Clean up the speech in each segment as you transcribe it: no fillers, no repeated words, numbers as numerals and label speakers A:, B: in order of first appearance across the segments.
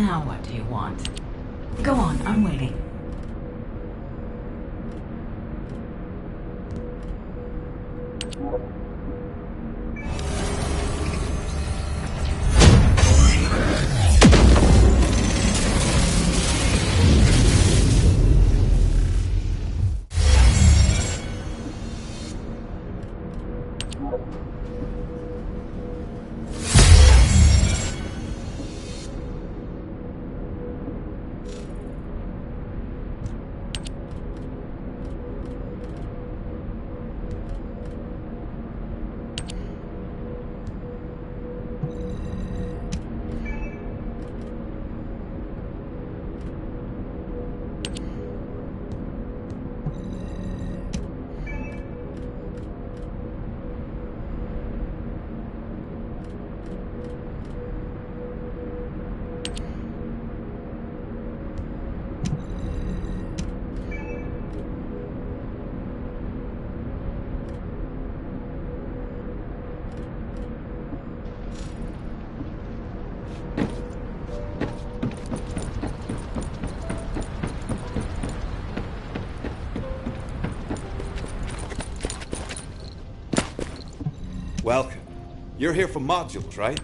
A: Now what do you want? Go on, I'm waiting.
B: Welcome. You're here for modules, right?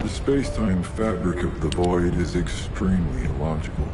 C: The space-time fabric of the void is extremely illogical.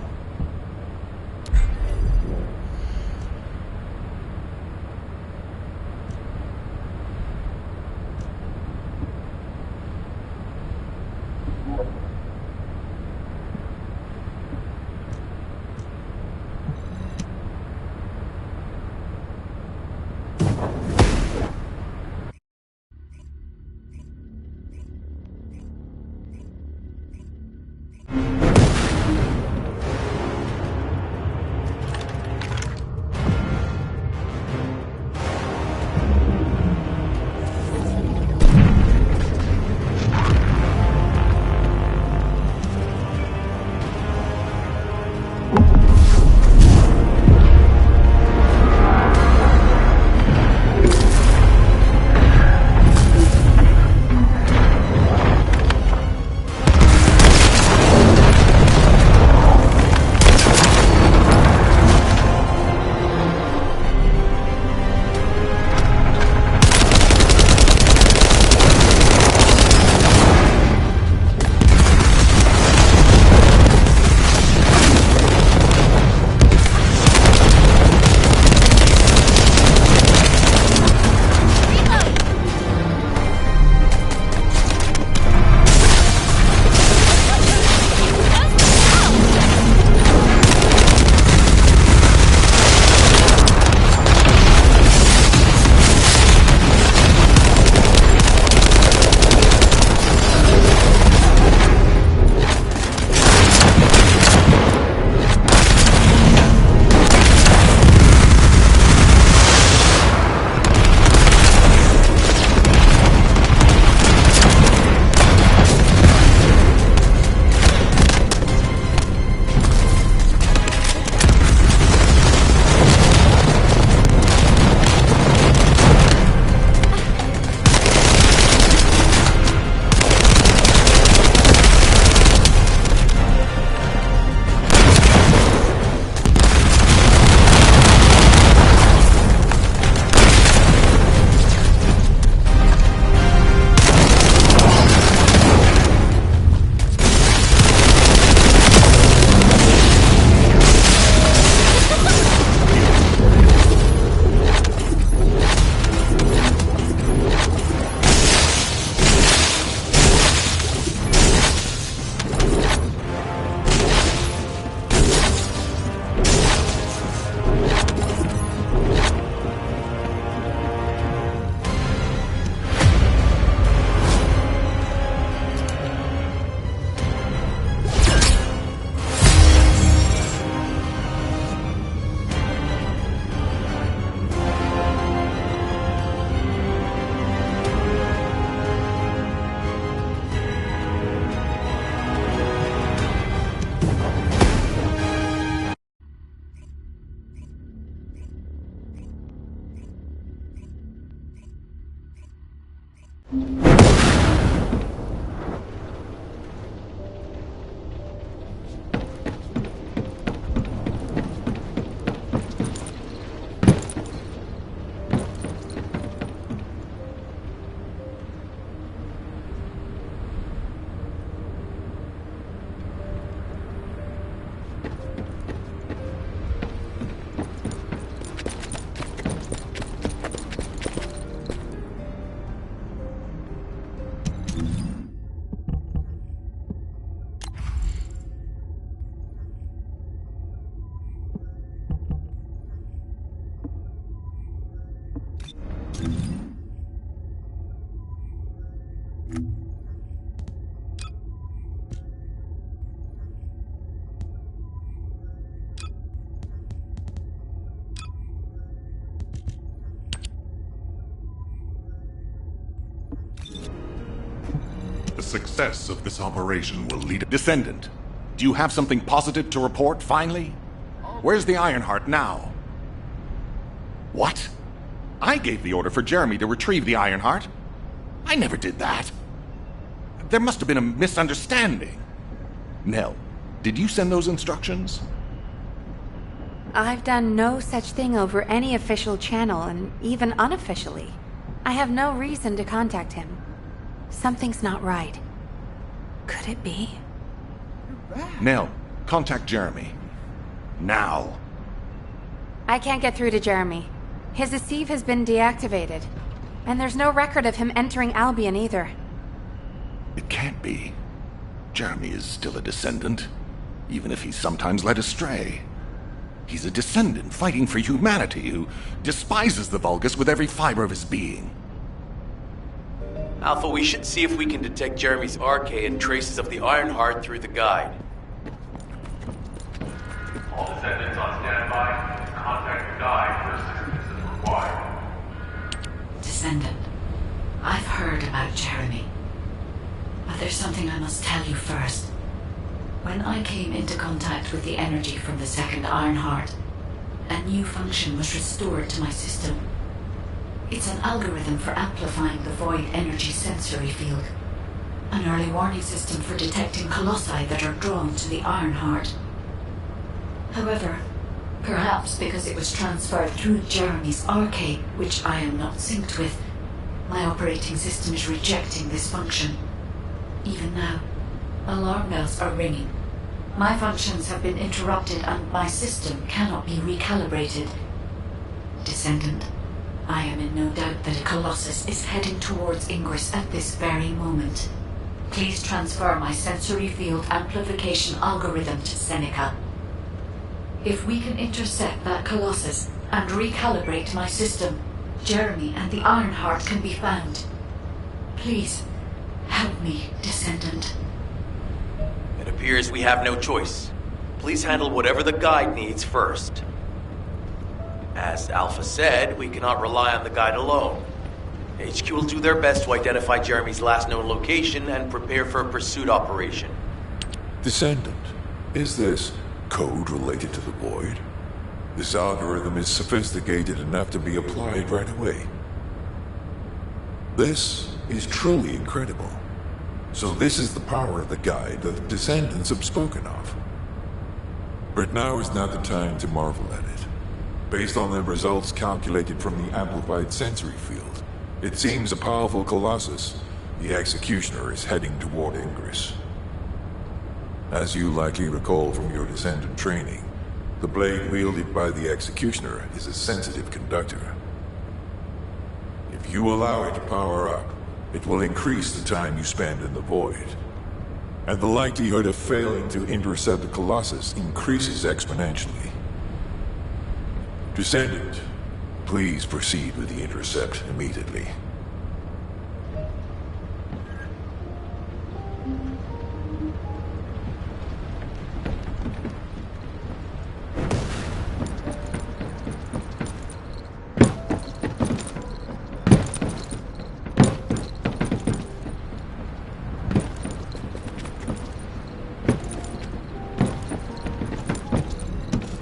D: the success of this operation will lead... Descendant, do you have something positive to report, finally? Where's the Ironheart now? What? I gave the order for Jeremy to retrieve the Ironheart. I never did that. There must have been a misunderstanding. Nell, did you send those instructions?
E: I've done no such thing over any official channel, and even unofficially. I have no reason to contact him. Something's not right. Could it be?
D: Nell, contact Jeremy. Now.
E: I can't get through to Jeremy. His receive has been deactivated. And there's no record of him entering Albion either.
D: It can't be. Jeremy is still a descendant, even if he's sometimes led astray. He's a descendant fighting for humanity who despises the Vulgus with every fiber of his being.
F: Alpha, we should see if we can detect Jeremy's arcade and traces of the Ironheart through the guide.
G: All descendants on standby. Contact the guide for assistance as required.
A: Descendant, I've heard about Jeremy. But there's something I must tell you first. When I came into contact with the energy from the second Ironheart, a new function was restored to my system. It's an algorithm for amplifying the void energy sensory field. An early warning system for detecting colossi that are drawn to the Ironheart. However, perhaps because it was transferred through Jeremy's arcade, which I am not synced with, my operating system is rejecting this function. Even now, alarm bells are ringing. My functions have been interrupted and my system cannot be recalibrated. Descendant, I am in no doubt that a Colossus is heading towards Ingress at this very moment. Please transfer my sensory field amplification algorithm to Seneca. If we can intercept that Colossus and recalibrate my system, Jeremy and the Ironheart can be found. Please, help me, Descendant.
F: It appears we have no choice. Please handle whatever the guide needs first. As Alpha said, we cannot rely on the guide alone. HQ will do their best to identify Jeremy's last known location and prepare for a pursuit operation.
C: Descendant, is this code related to the Void? This algorithm is sophisticated enough to be applied right away. This is truly incredible. So this is the power of the guide the Descendants have spoken of. But now is not the time to marvel at it. Based on the results calculated from the amplified sensory field, it seems a powerful Colossus, the Executioner, is heading toward Ingress. As you likely recall from your Descendant training, the blade wielded by the Executioner is a sensitive conductor. If you allow it to power up, it will increase the time you spend in the Void. And the likelihood of failing to intercept the Colossus increases exponentially. Descendant, please proceed with the intercept immediately.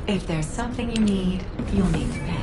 A: If there's something you need, you'll need to pay.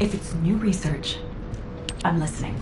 H: If it's new research, I'm listening.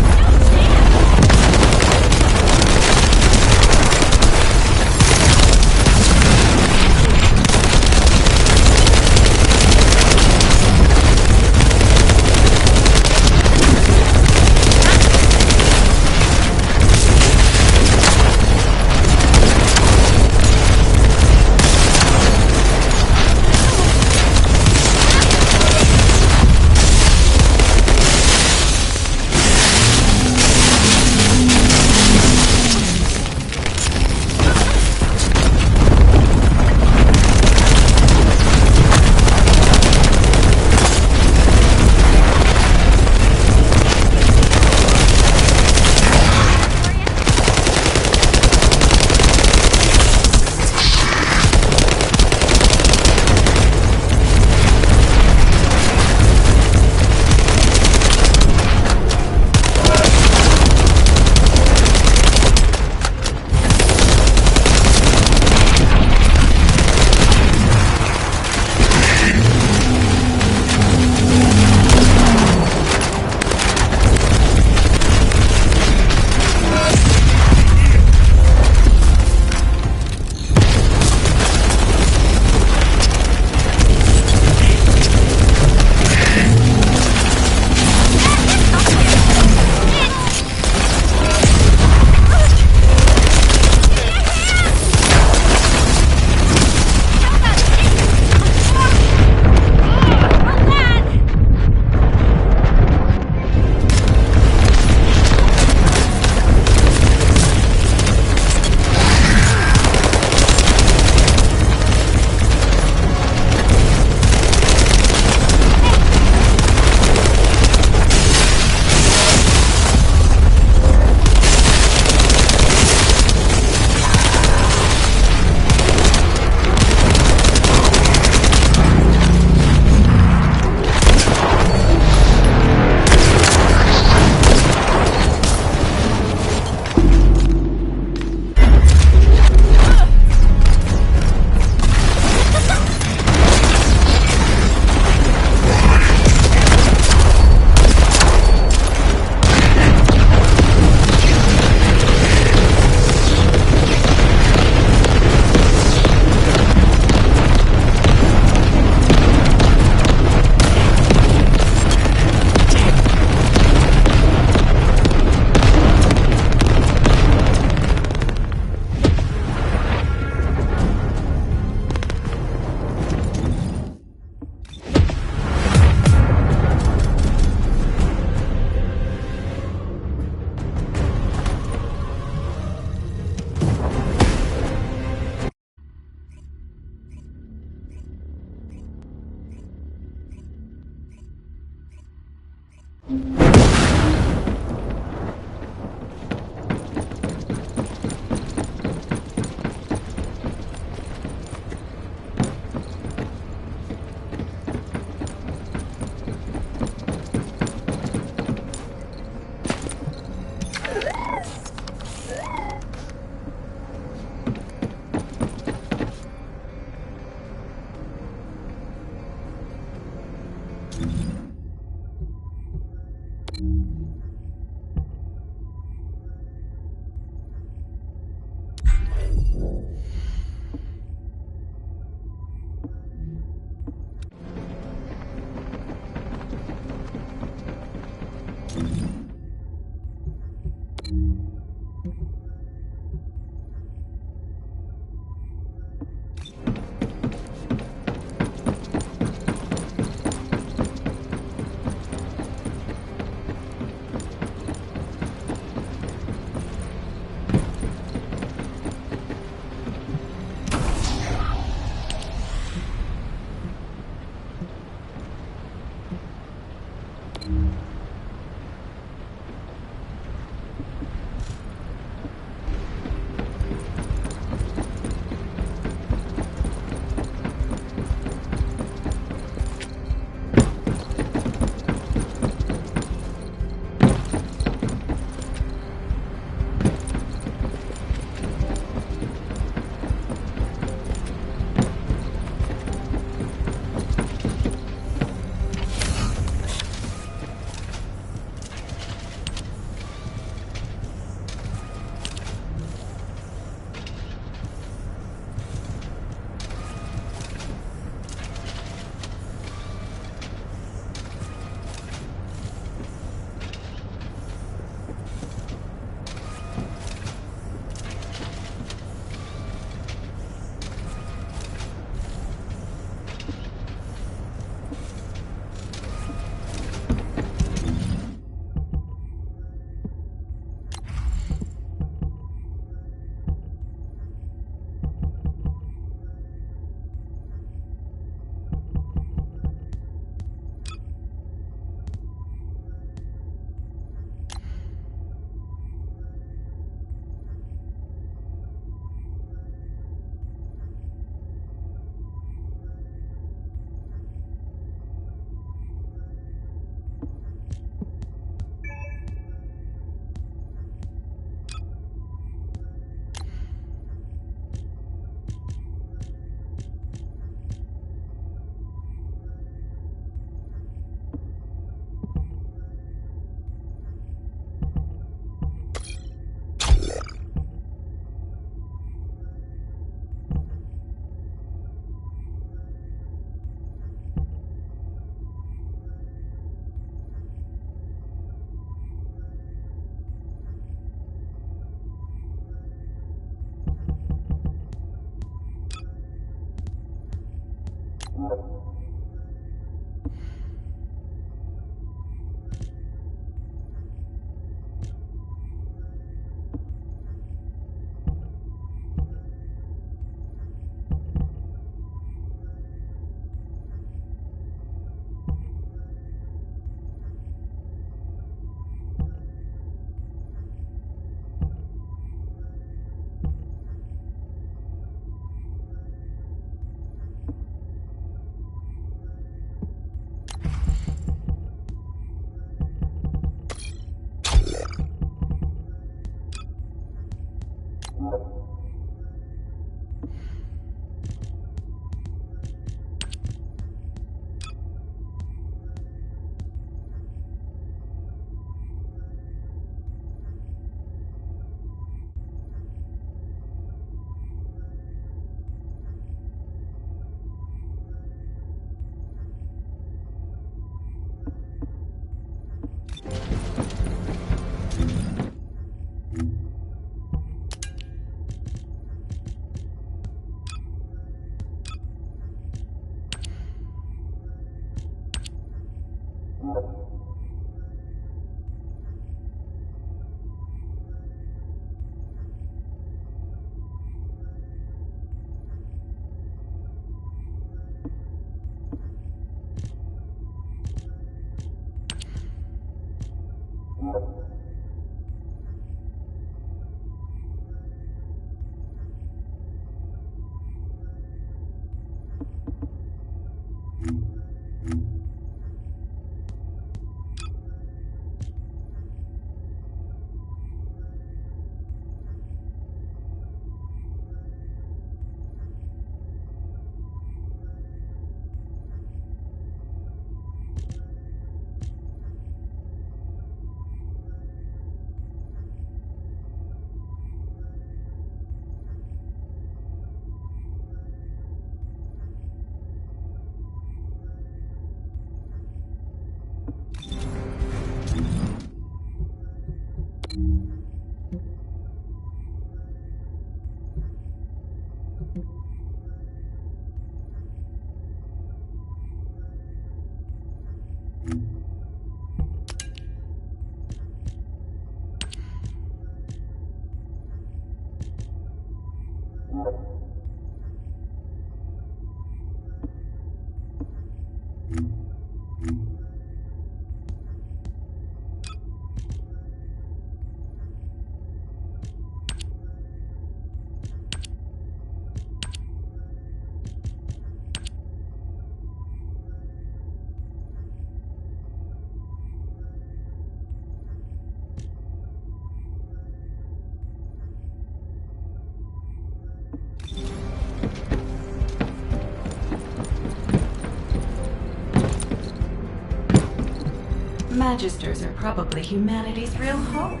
H: Magisters are probably humanity's real hope,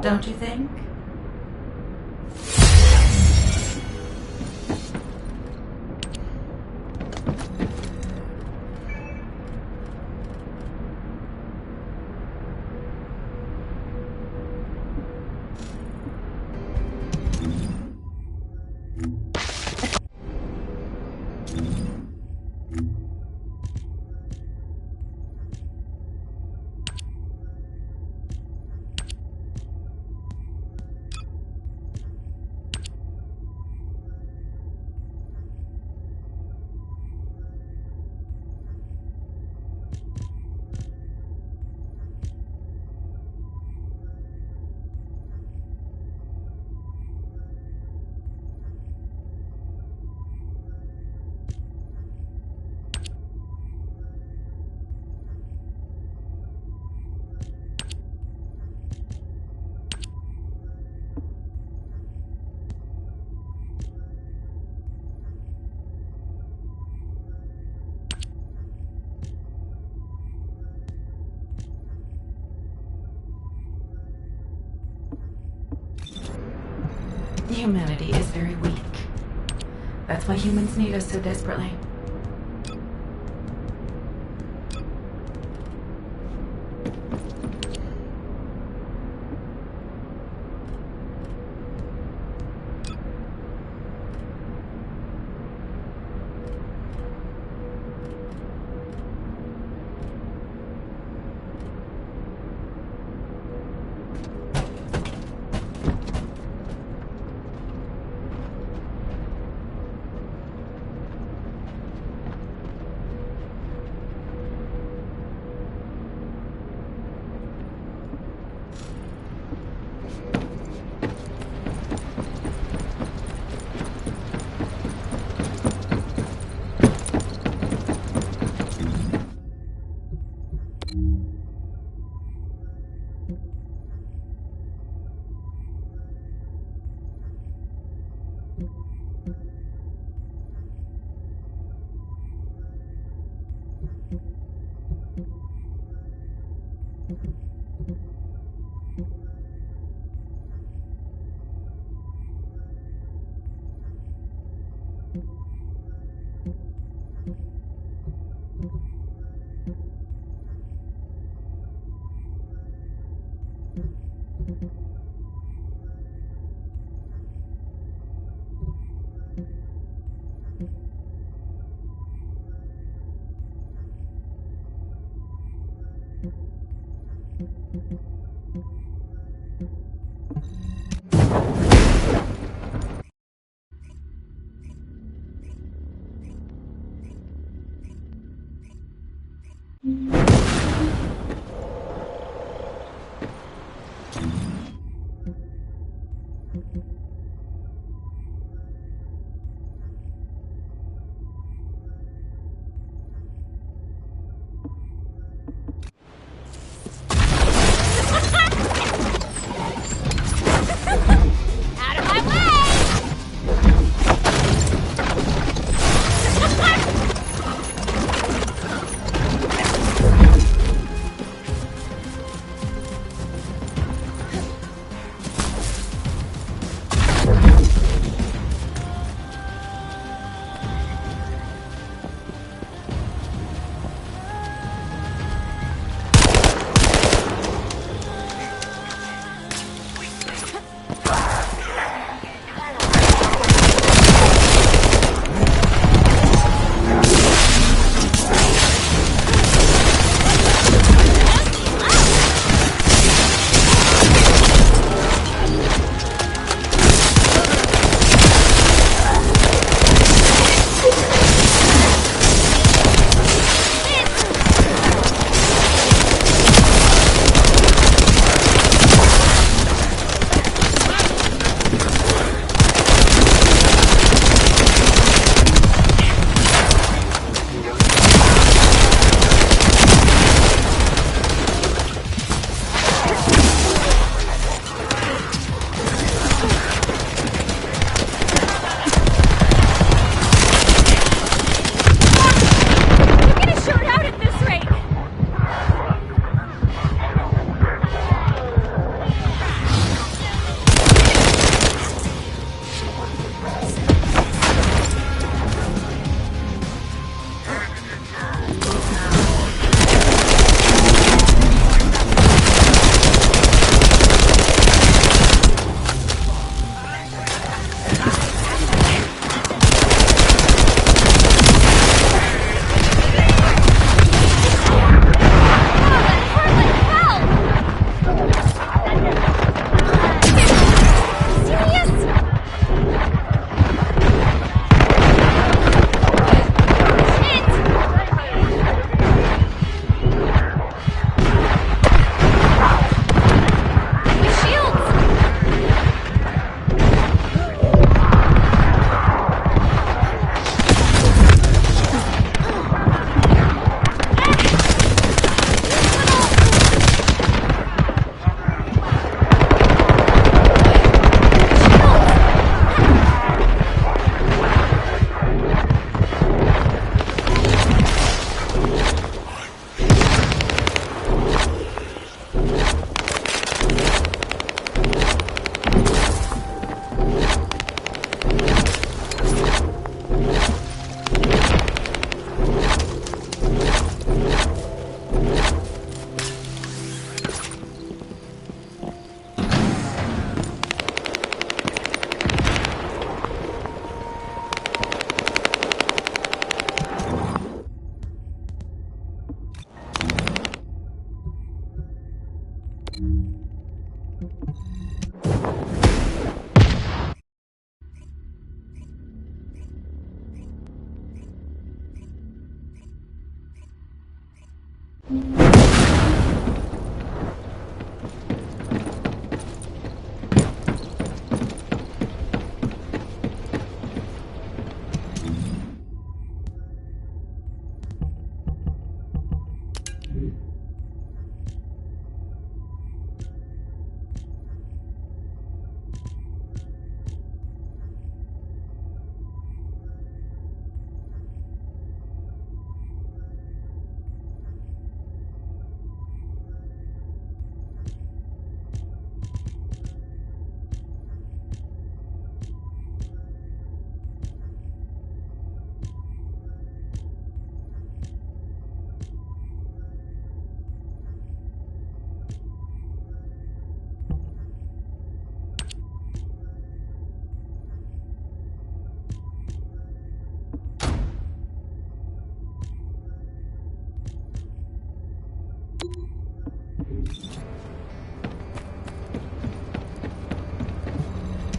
H: don't you think? Humanity is very weak. That's why humans need us so desperately.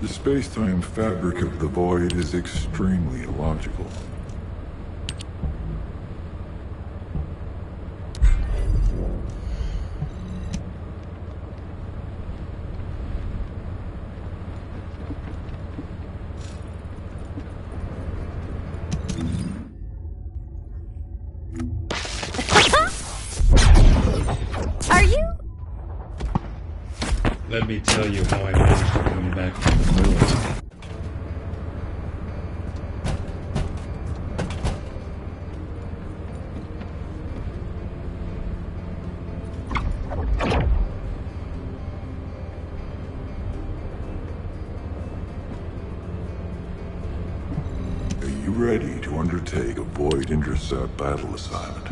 C: The space-time fabric of the void is extremely illogical.
E: Are you?
I: Let me tell you how I managed to come back from the military.
C: Are you ready to undertake a void intercept battle assignment?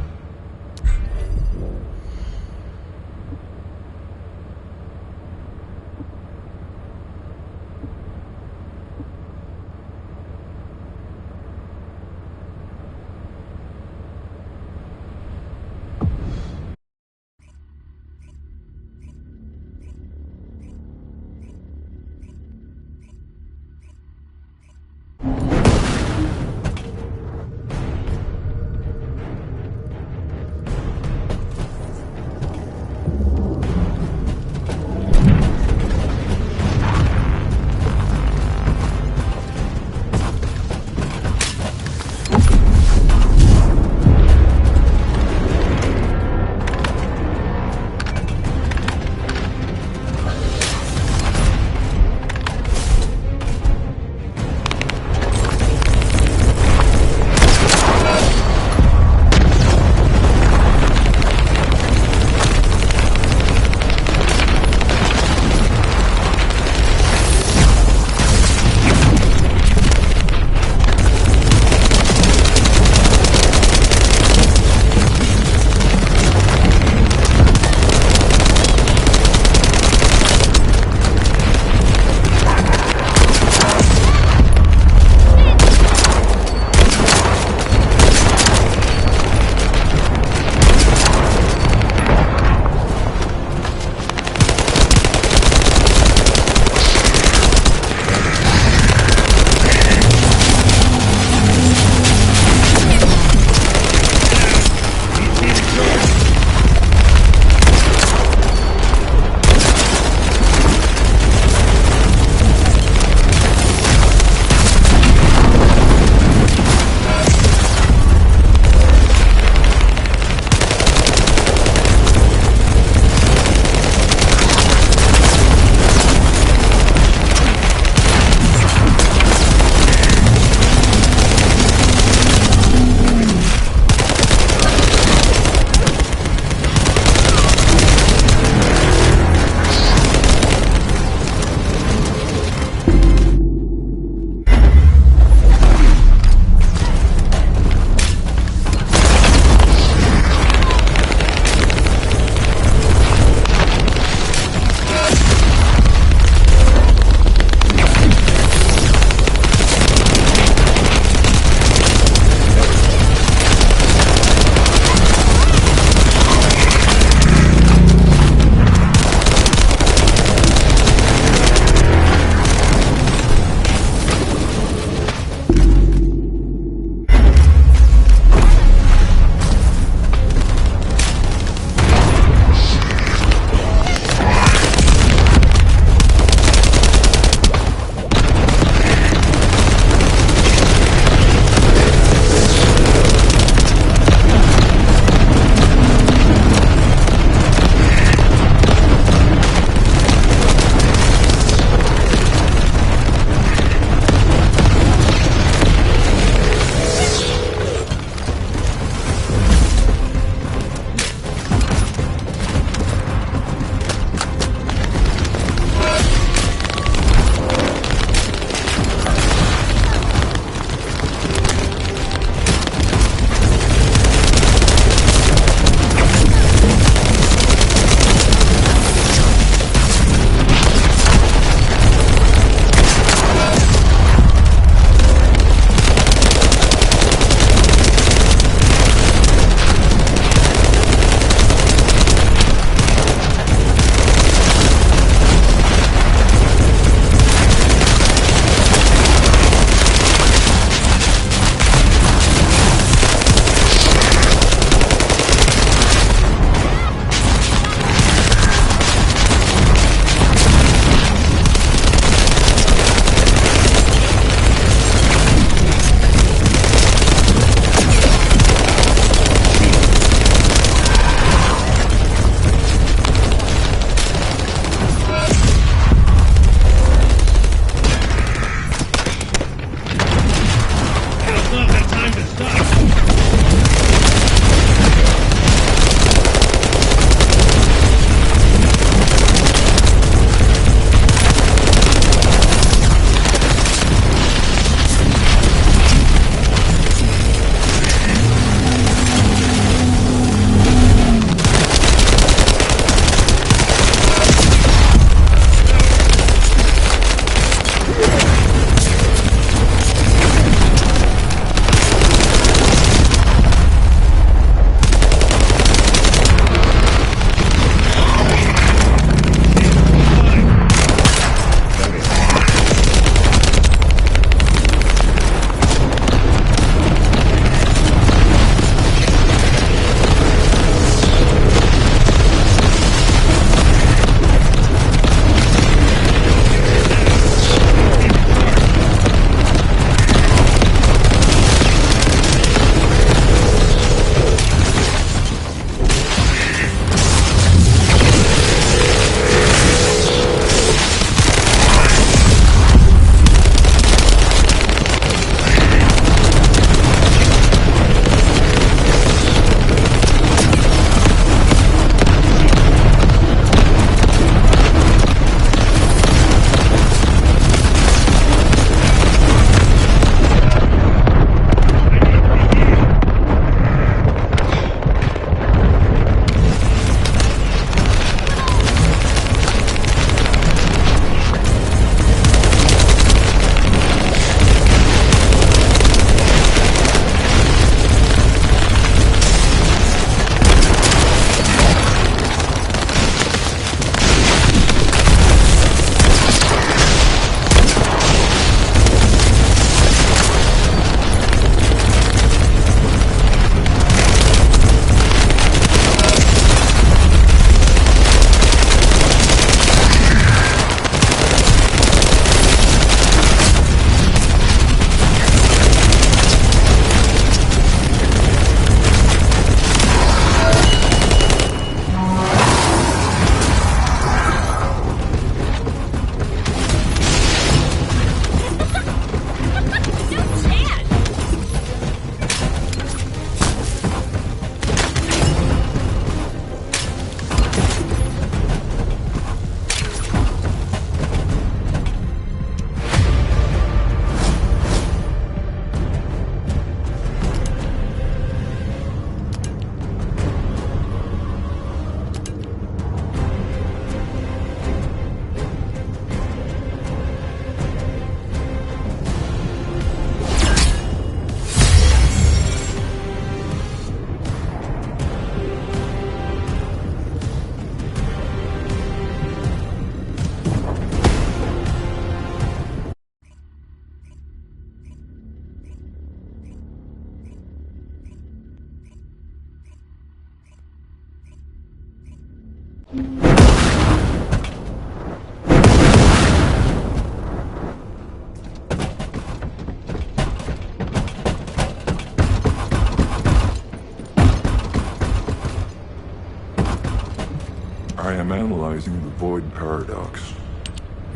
C: utilizing the Void Paradox.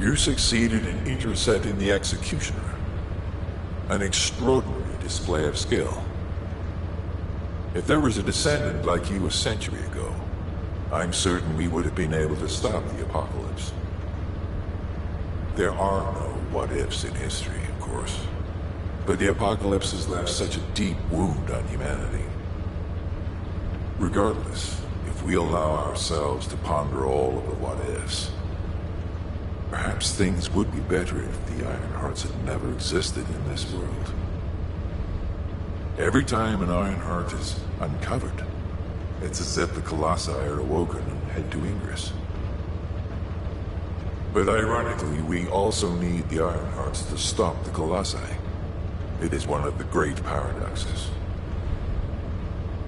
C: You succeeded in intercepting the Executioner. An extraordinary display of skill. If there was a descendant like you a century ago, I'm certain we would have been able to stop the apocalypse. There are no what-ifs in history, of course. But the apocalypse has left such a deep wound on humanity. Regardless, if we allow ourselves to ponder all of the what-ifs, perhaps things would be better if the Ironhearts had never existed in this world. Every time an Ironheart is uncovered, it's as if the Colossi are awoken and head to Ingress. But ironically, we also need the Ironhearts to stop the Colossi. It is one of the great paradoxes.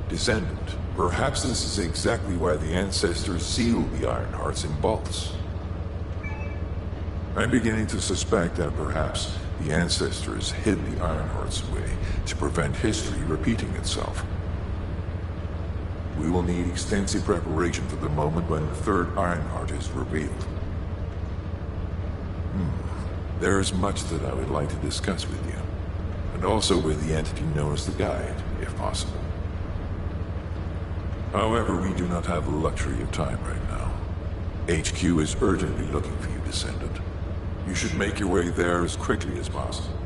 C: Descendant, perhaps this is exactly why the ancestors sealed the Ironhearts in vaults. I'm beginning to suspect that perhaps the ancestors hid the Ironhearts away to prevent history repeating itself. We will need extensive preparation for the moment when the third Ironheart is revealed. There is much that I would like to discuss with you, and also with the entity known as the Guide, if possible. However, we do not have the luxury of time right now. HQ is urgently looking for you, Descendant. You should make your way there as quickly as possible.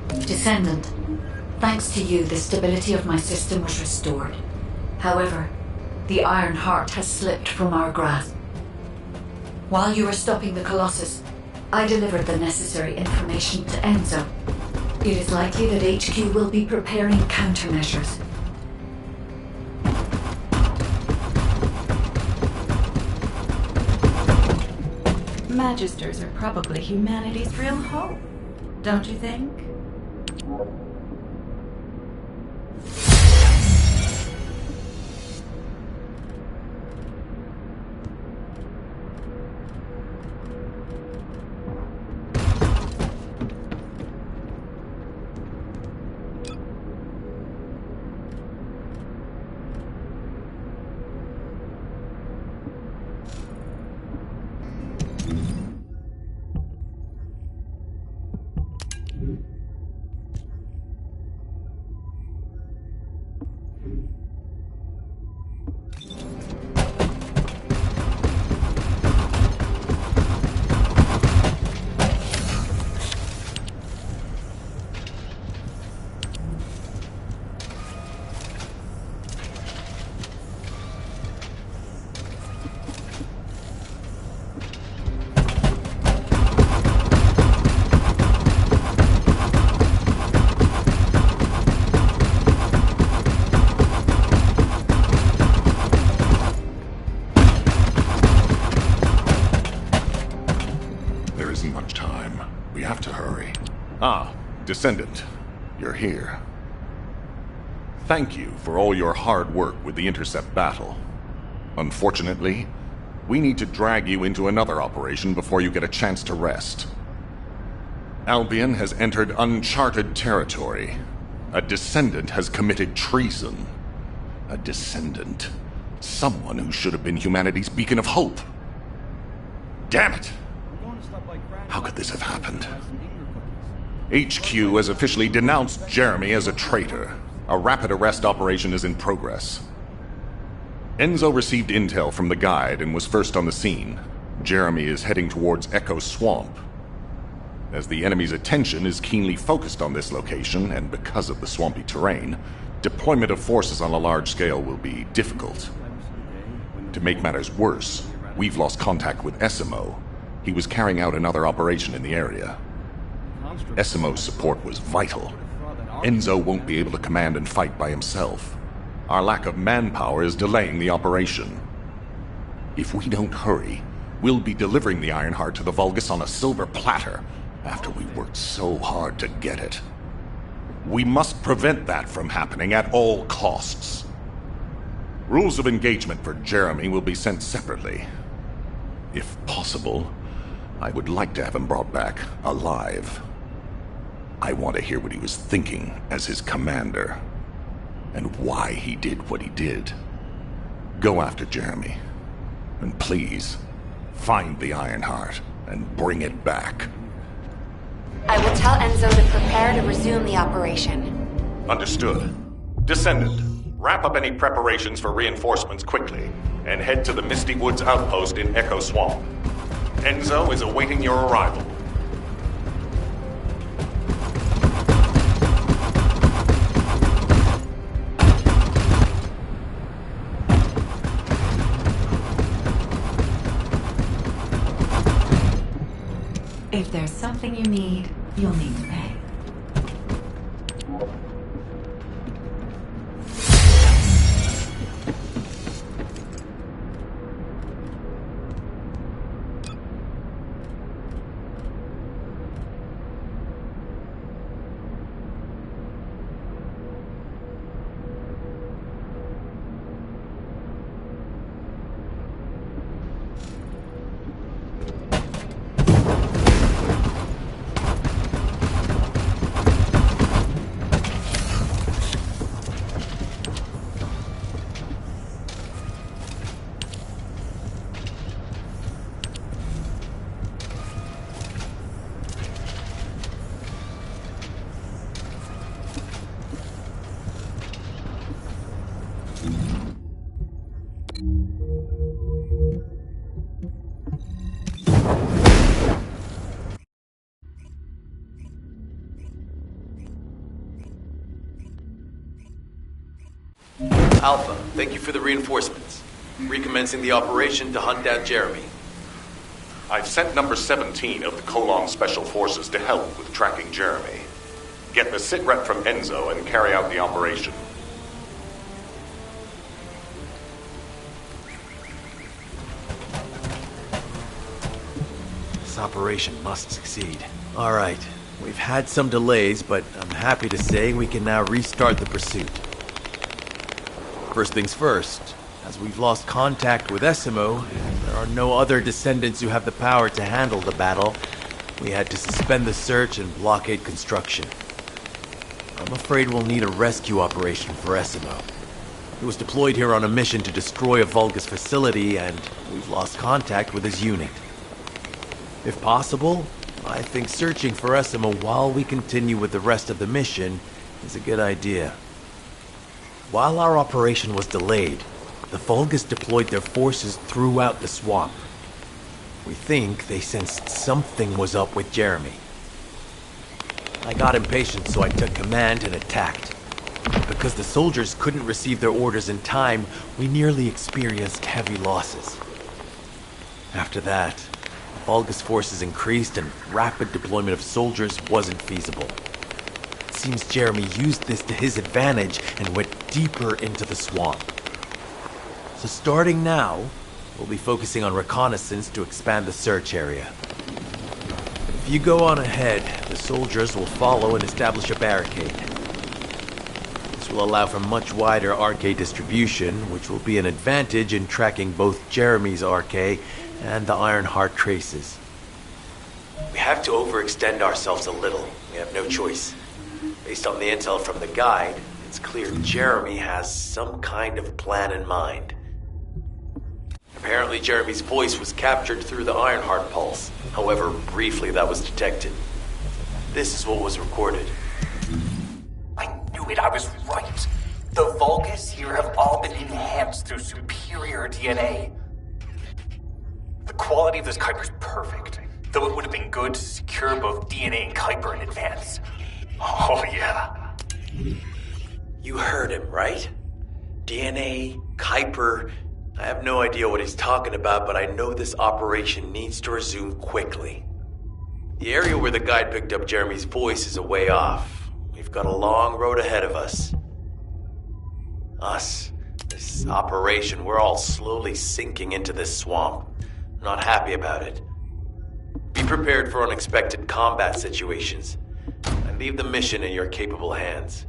A: Descendant, thanks to you, the stability of my system was restored. However, the Iron Heart has slipped from our grasp. While you were stopping the Colossus, I delivered the necessary information to Enzo. It is likely that HQ will be preparing countermeasures.
H: Magisters are probably humanity's real hope, don't you think?
D: Descendant, you're here. Thank you for all your hard work with the Intercept battle. Unfortunately, we need to drag you into another operation before you get a chance to rest. Albion has entered uncharted territory. A Descendant has committed treason. A Descendant. Someone who should have been humanity's beacon of hope. Damn it! How could this have happened? HQ has officially denounced Jeremy as a traitor. A rapid arrest operation is in progress. Enzo received intel from the Guide and was first on the scene. Jeremy is heading towards Echo Swamp. As the enemy's attention is keenly focused on this location, and because of the swampy terrain, deployment of forces on a large scale will be difficult. To make matters worse, we've lost contact with Essimo. He was carrying out another operation in the area. Essimo's support was vital. Enzo won't be able to command and fight by himself. Our lack of manpower is delaying the operation. If we don't hurry, we'll be delivering the Ironheart to the Vulgus on a silver platter after we worked so hard to get it. We must prevent that from happening at all costs. Rules of engagement for Jeremy will be sent separately. If possible, I would like to have him brought back alive. I want to hear what he was thinking as his commander, and why he did what he did. Go after Jeremy. And please, find the Ironheart and bring it back.
E: I will tell Enzo to prepare to resume the operation.
D: Understood. Descendant, wrap up any preparations for reinforcements quickly, and head to the Misty Woods outpost in Echo Swamp. Enzo is awaiting your arrival.
H: If there's something you need, you'll need to pay.
F: Alpha, thank you for the reinforcements. Recommencing the operation to hunt down Jeremy.
D: I've sent number 17 of the Colon Special Forces to help with tracking Jeremy. Get the sitrep from Enzo and carry out the operation.
F: This operation must succeed. All right, we've had some delays, but I'm happy to say we can now restart the pursuit. First things first, as we've lost contact with Essimo, and there are no other descendants who have the power to handle the battle, we had to suspend the search and blockade construction. I'm afraid we'll need a rescue operation for Essimo. He was deployed here on a mission to destroy a Vulgus facility, and we've lost contact with his unit. If possible, I think searching for Essimo while we continue with the rest of the mission is a good idea. While our operation was delayed, the Vulgus deployed their forces throughout the swamp. We think they sensed something was up with Jeremy. I got impatient, so I took command and attacked. Because the soldiers couldn't receive their orders in time, we nearly experienced heavy losses. After that, the Vulgus forces increased and rapid deployment of soldiers wasn't feasible. It seems Jeremy used this to his advantage and went deeper into the swamp. So starting now, we'll be focusing on reconnaissance to expand the search area. If you go on ahead, the soldiers will follow and establish a barricade. This will allow for much wider RK distribution, which will be an advantage in tracking both Jeremy's RK and the Ironheart traces. We have to overextend ourselves a little. We have no choice. Based on the intel from the guide, it's clear Jeremy has some kind of plan in mind. Apparently Jeremy's voice was captured through the Ironheart pulse. However, briefly that was detected. This is what was recorded.
J: I knew it, I was right. The Vulgus here have all been enhanced through superior DNA. The quality of this Kuiper's perfect, though it would have been good to secure both DNA and Kuiper in advance. Oh yeah.
F: You heard him, right? DNA, Kuiper. I have no idea what he's talking about, but I know this operation needs to resume quickly. The area where the guide picked up Jeremy's voice is a way off. We've got a long road ahead of us. This operation, we're all slowly sinking into this swamp. I'm not happy about it. Be prepared for unexpected combat situations. I leave the mission in your capable hands.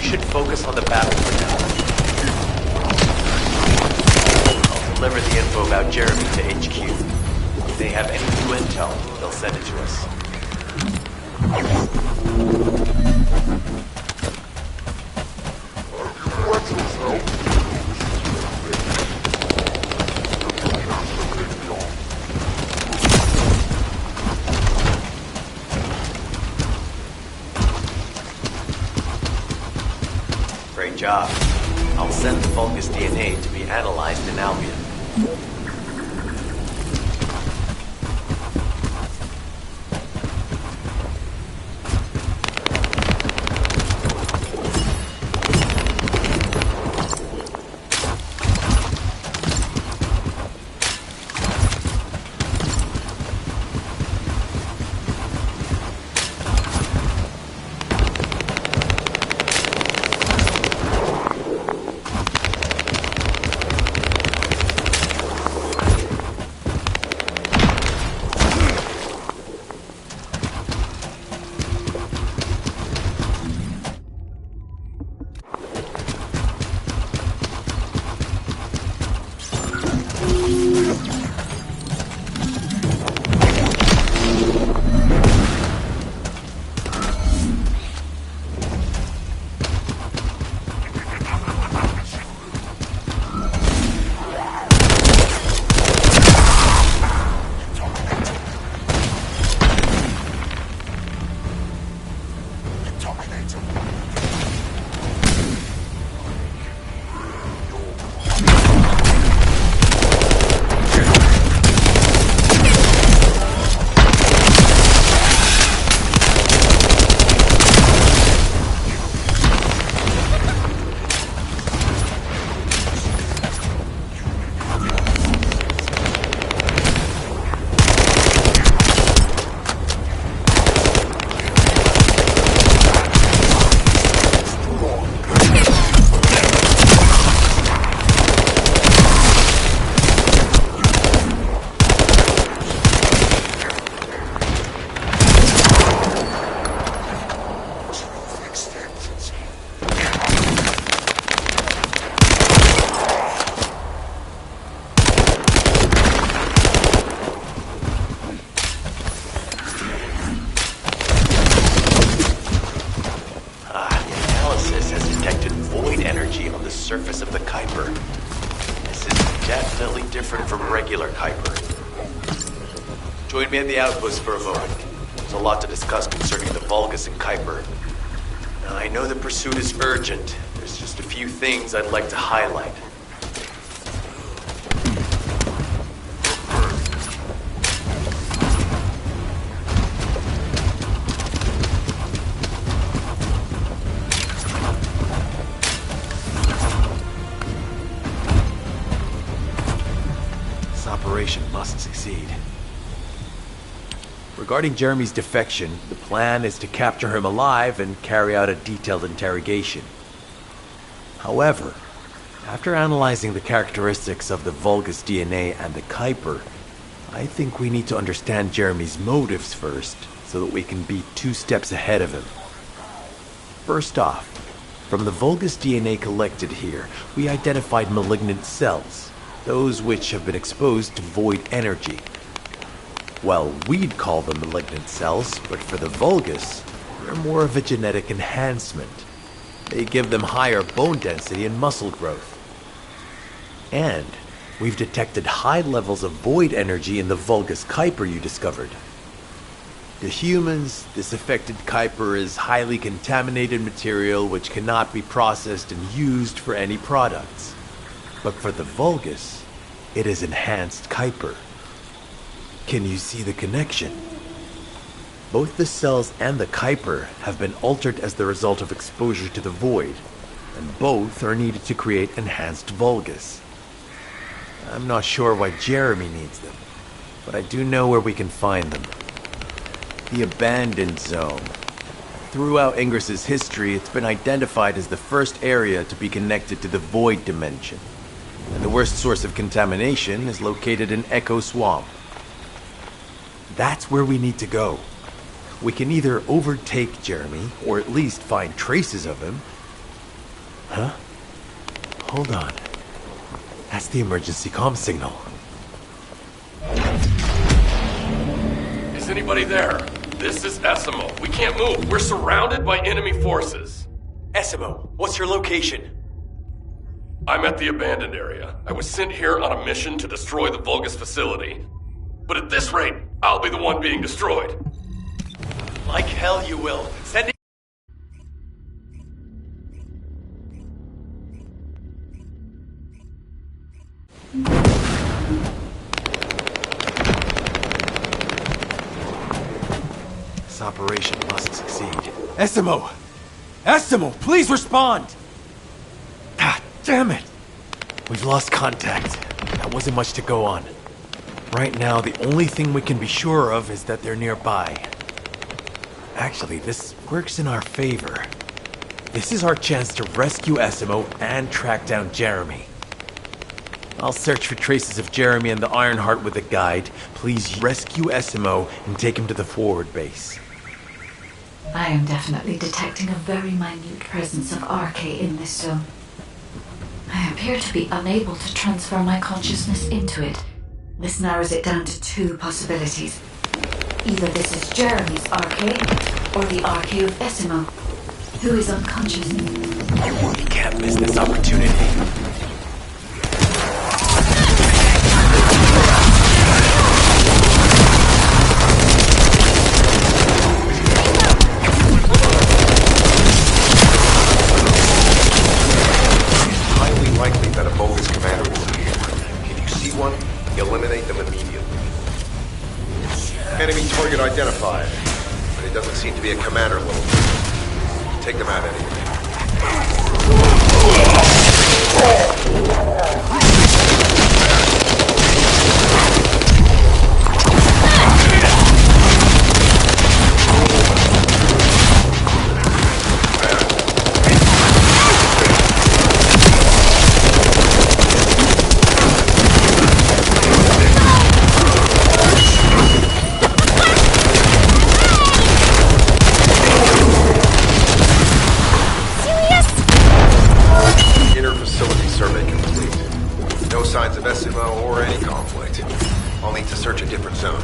F: should focus on the battle for now. I'll deliver the info about Jeremy to HQ. If they have any new intel, they'll send it to us. Great job. I'll send the Vulgus DNA to be analyzed in Albion. Surface of the Kuiper. This is definitely different from regular Kuiper. Join me at the outpost for a moment. There's a lot to discuss concerning the Vulgus and Kuiper. Now, I know the pursuit is urgent. There's just a few things I'd like to highlight. Must succeed. Regarding Jeremy's defection, the plan is to capture him alive and carry out a detailed interrogation. However, after analyzing the characteristics of the Vulgus DNA and the Kuiper, I think we need to understand Jeremy's motives first, so that we can be 2 steps ahead of him. First off, from the Vulgus DNA collected here, we identified malignant cells. Those which have been exposed to void energy. Well, we'd call them malignant cells, but for the Vulgus, they're more of a genetic enhancement. They give them higher bone density and muscle growth. And we've detected high levels of void energy in the Vulgus Kuiper you discovered. To humans, this affected Kuiper is highly contaminated material which cannot be processed and used for any products. But for the Vulgus, it is enhanced Kuiper. Can you see the connection? Both the cells and the Kuiper have been altered as the result of exposure to the void, and both are needed to create enhanced Vulgus. I'm not sure why Jeremy needs them, but I do know where we can find them. The Abandoned Zone. Throughout Ingris's history, it's been identified as the first area to be connected to the Void Dimension. And the worst source of contamination is located in Echo Swamp. That's where we need to go. We can either overtake Jeremy, or at least find traces of him,
K: Huh? Hold on. That's the emergency comm signal.
L: Is anybody there? This is Essimo. We can't move. We're surrounded by enemy forces.
F: Essimo, what's your location?
L: I'm at the abandoned area. I was sent here on a mission to destroy the Vulgus facility. But at this rate, I'll be the one being destroyed.
F: Like hell you will. Send it.
K: This operation must succeed. Essimo! Essimo, please respond! Ah, damn it! We've lost contact. That wasn't much to go on. Right now, the only thing we can be sure of is that they're nearby. Actually, this works in our favor. This is our chance to rescue Essimo and track down Jeremy. I'll search for traces of Jeremy and the Ironheart with a guide. Please rescue Essimo and take him to the forward base.
A: I am definitely detecting a very minute presence of RK in this zone. I appear to be unable to transfer my consciousness into it. This narrows it down to two possibilities. Either this is Jeremy's RK, or the RK of Essimo, who is unconscious.
K: We can't miss this opportunity.
M: Likely that a bogus commander will be here. If you see one, eliminate them immediately. Enemy target identified, but it doesn't seem to be a commander level. Take them out anyway. Of Essimo or any conflict. I'll need to search a different zone.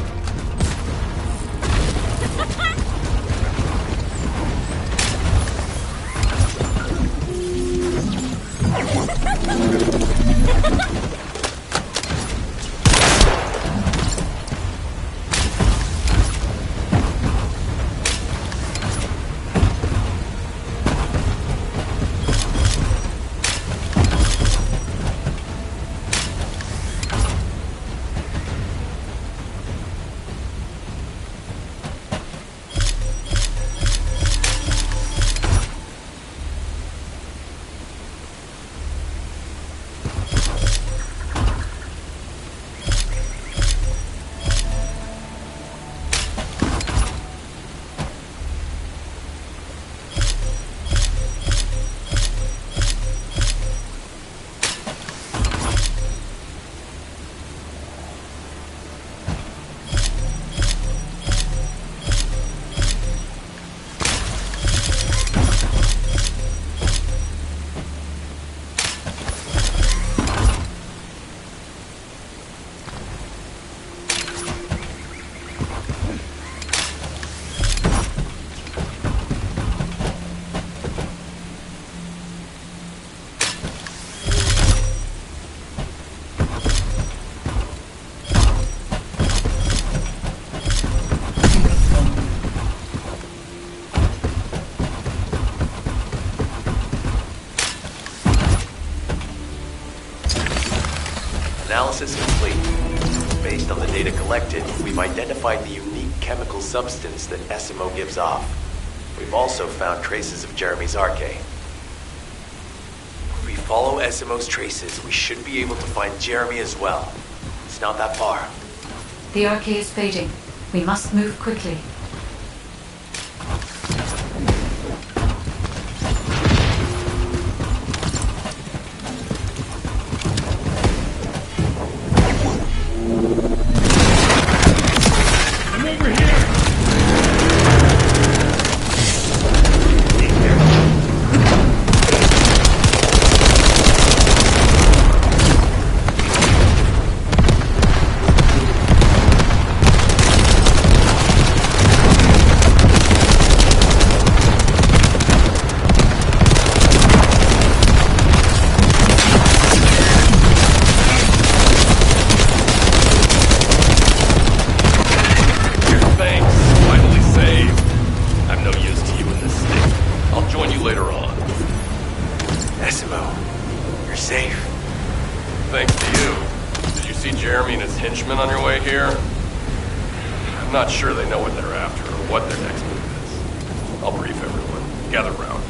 F: Analysis complete. Based on the data collected, we've identified the unique chemical substance that Essimo gives off. We've also found traces of Jeremy's RK. If we follow Essimo's traces, we should be able to find Jeremy as well. It's not that far.
A: The RK is fading. We must move quickly.
F: SMO, you're safe.
L: Thanks to you. Did you see Jeremy and his henchmen on your way here? I'm not sure they know what they're after or what their next move is. I'll brief everyone. Gather round.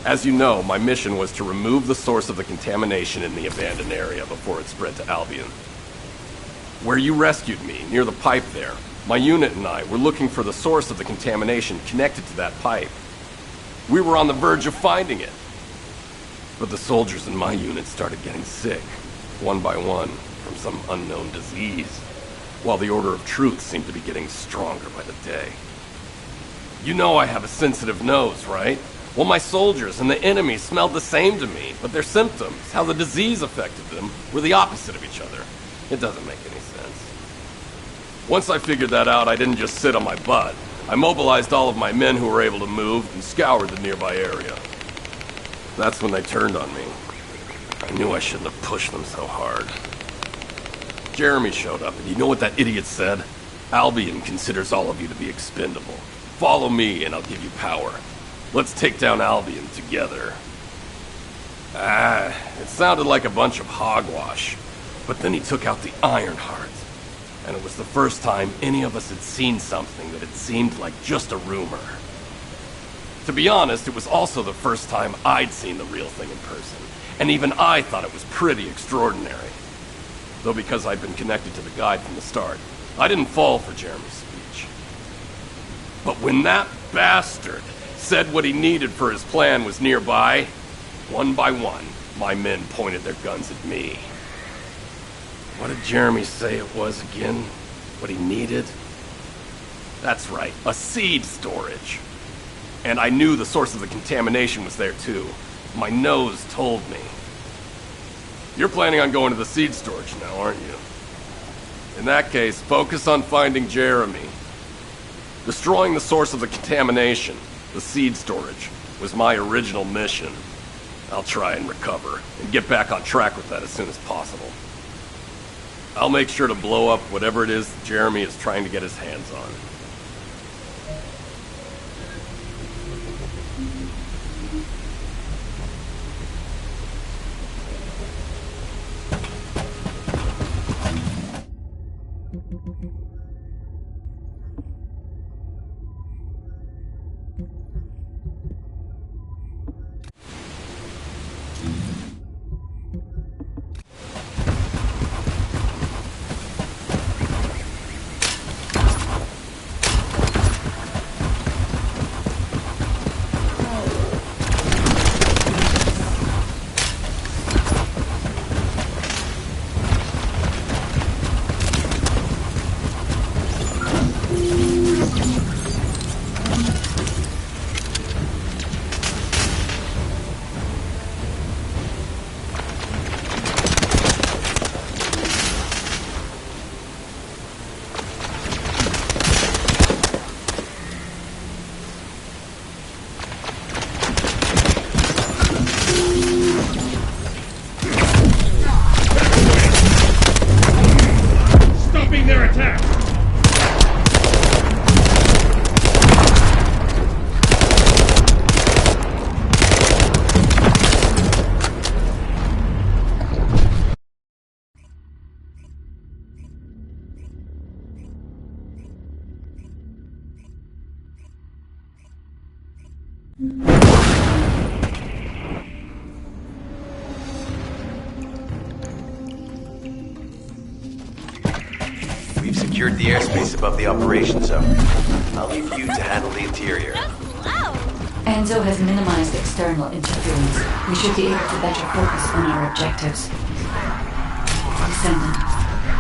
L: As you know, my mission was to remove the source of the contamination in the abandoned area before it spread to Albion. Where you rescued me, near the pipe there, my unit and I were looking for the source of the contamination connected to that pipe. We were on the verge of finding it. But the soldiers in my unit started getting sick, one by one, from some unknown disease, while the Order of Truth seemed to be getting stronger by the day. You know I have a sensitive nose, right? Well, my soldiers and the enemy smelled the same to me, but their symptoms, how the disease affected them, were the opposite of each other. It doesn't make any sense. Once I figured that out, I didn't just sit on my butt. I mobilized all of my men who were able to move and scoured the nearby area. That's when they turned on me. I knew I shouldn't have pushed them so hard. Jeremy showed up, and you know what that idiot said? Albion considers all of you to be expendable. Follow me, and I'll give you power. Let's take down Albion together. It sounded like a bunch of hogwash. But then he took out the Ironheart. And it was the first time any of us had seen something that had seemed like just a rumor. To be honest, it was also the first time I'd seen the real thing in person. And even I thought it was pretty extraordinary. Though because I'd been connected to the guide from the start, I didn't fall for Jeremy's speech. But when that bastard said what he needed for his plan was nearby, one by one, my men pointed their guns at me. What did Jeremy say it was again? What he needed? That's right, a seed storage. And I knew the source of the contamination was there too. My nose told me. You're planning on going to the seed storage now, aren't you? In that case, focus on finding Jeremy. Destroying the source of the contamination, the seed storage, was my original mission. I'll try and recover, and get back on track with that as soon as possible. I'll make sure to blow up whatever it is Jeremy is trying to get his hands on.
F: We've secured the airspace above the operation zone. I'll leave you to handle the interior.
A: Enzo has minimized external interference. We should be able to better focus on our objectives. Descendant,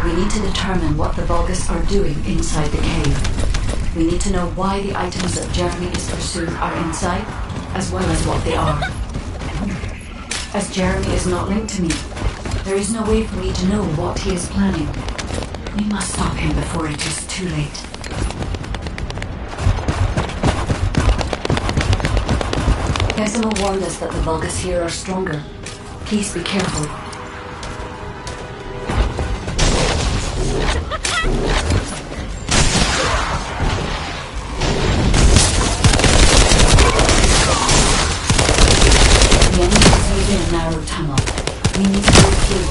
A: we need to determine what the Vulgus are doing inside the cave. We need to know why the items that Jeremy is pursuing are inside, as well as what they are. As Jeremy is not linked to me, there is no way for me to know what he is planning. We must stop him before it is too late. Decimo warned us that the Vulgus here are stronger. Please be careful. The enemy is within a narrow tunnel. We need to go through.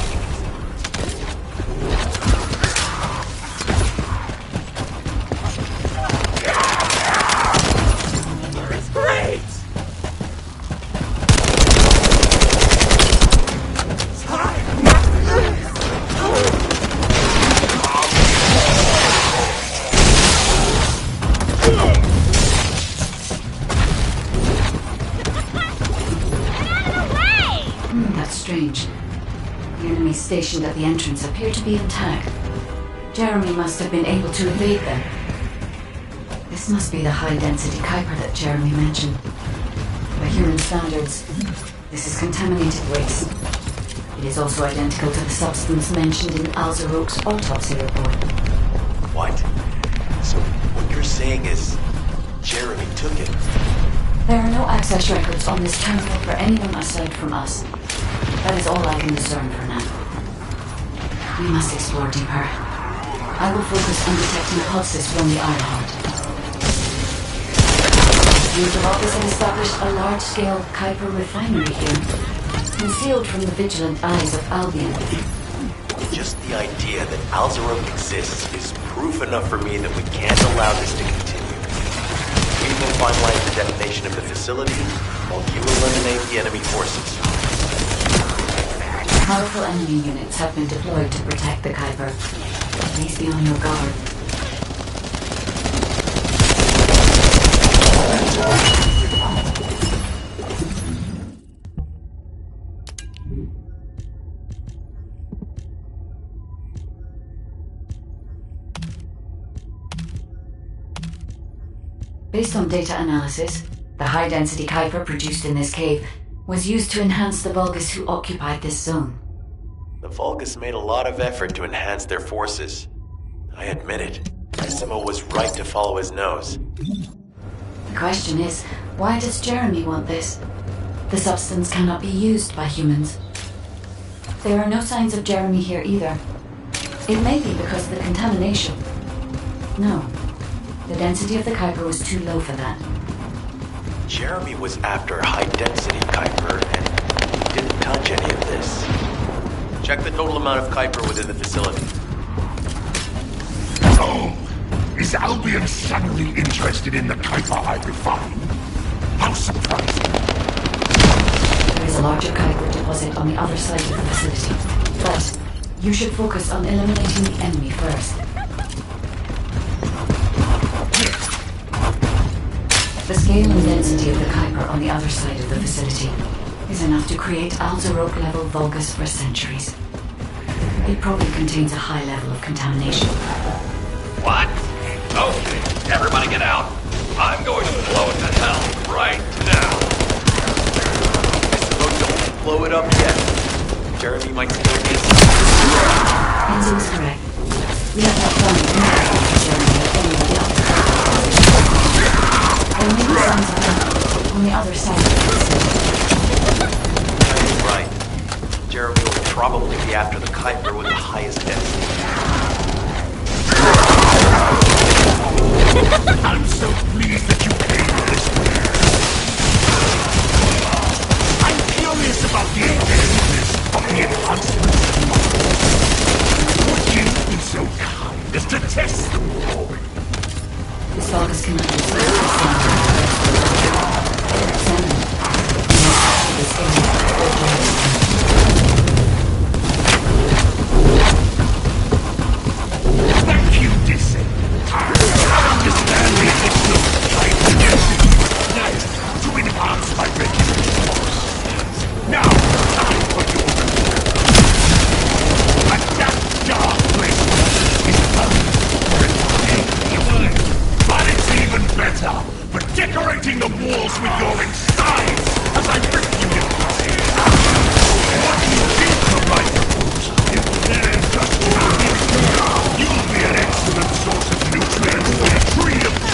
A: Stationed at the entrance appear to be intact. Jeremy must have been able to evade them. This must be the high-density Kuiper that Jeremy mentioned. By human standards, this is contaminated waste. It is also identical to the substance mentioned in Alzarok's autopsy report.
F: What? So what you're saying is Jeremy took it?
A: There are no access records on this terminal for anyone aside from us. That is all I can discern for now. We must explore deeper. I will focus on detecting pulses from the Ironheart. You have established a large-scale Kuiper refinery here, concealed from the vigilant eyes of Albion.
F: Just the idea that Alzarok exists is proof enough for me that we can't allow this to continue. We will finalize the detonation of the facility, while you eliminate the enemy forces.
A: Powerful enemy units have been deployed to protect the Kuiper. Please be on your guard. Based on data analysis, the high-density Kuiper produced in this cave was used to enhance the Vulgus who occupied this zone.
F: The Vulgus made a lot of effort to enhance their forces. I admit it. Decimo was right to follow his nose.
A: The question is, why does Jeremy want this? The substance cannot be used by humans. There are no signs of Jeremy here either. It may be because of the contamination. No. The density of the Kuiper was too low for that.
F: Jeremy was after high-density Kuiper, and he didn't touch any of this. Check the total amount of Kuiper within the facility.
N: Oh, is Albion suddenly interested in the Kuiper I refined? How surprising.
A: There is a larger Kuiper deposit on the other side of the facility, but you should focus on eliminating the enemy first. The scale and density of the Kuiper on the other side of the facility is enough to create Alzarok-level Vulgus for centuries. It probably contains a high level of contamination.
L: What? Okay, everybody get out. I'm going to blow it to hell right now.
F: Don't blow it up yet. Jeremy might still be
A: Enzo is correct. We have not found anything from Jeremy or any of the other Kuiper. There may be signs of life on the other side of the facility.
F: He's right. Jeremy will probably be after the Kuiper with the highest density.
N: I'm so pleased that you came this way. I'm curious about the effectiveness of the enhancements. Would you be so kind as to test them for me?
A: This Vulgus can understand.
N: destroying the walls with your insides as I rip you to pieces. What do you think of my proposal? If there's just you'll be an excellent source of nutrients for the tree of truth.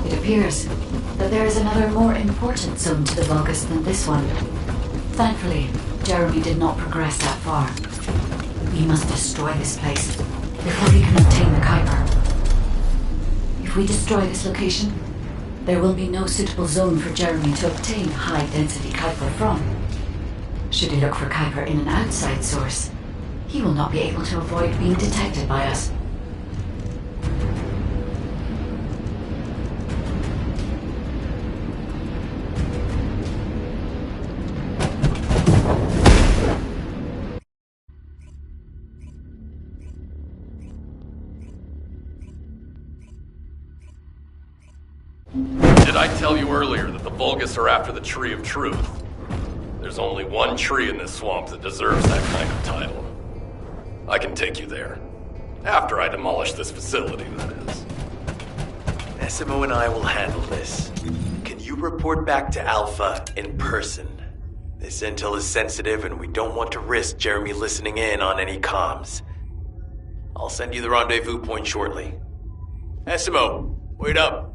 A: It appears that there is another more important zone to the Vulgus than this one. Thankfully, Jeremy did not progress that far. We must destroy this place before we can obtain the Kuiper. If we destroy this location, there will be no suitable zone for Jeremy to obtain high-density Kuiper from. Should he look for Kuiper in an outside source, he will not be able to avoid being detected by us.
L: Did I tell you earlier that the Vulgus are after the Tree of Truth? There's only one tree in this swamp that deserves that kind of title. I can take you there. After I demolish this facility, that is.
F: SMO and I will handle this. Can you report back to Alpha in person? This intel is sensitive and we don't want to risk Jeremy listening in on any comms. I'll send you the rendezvous point shortly. SMO, wait up.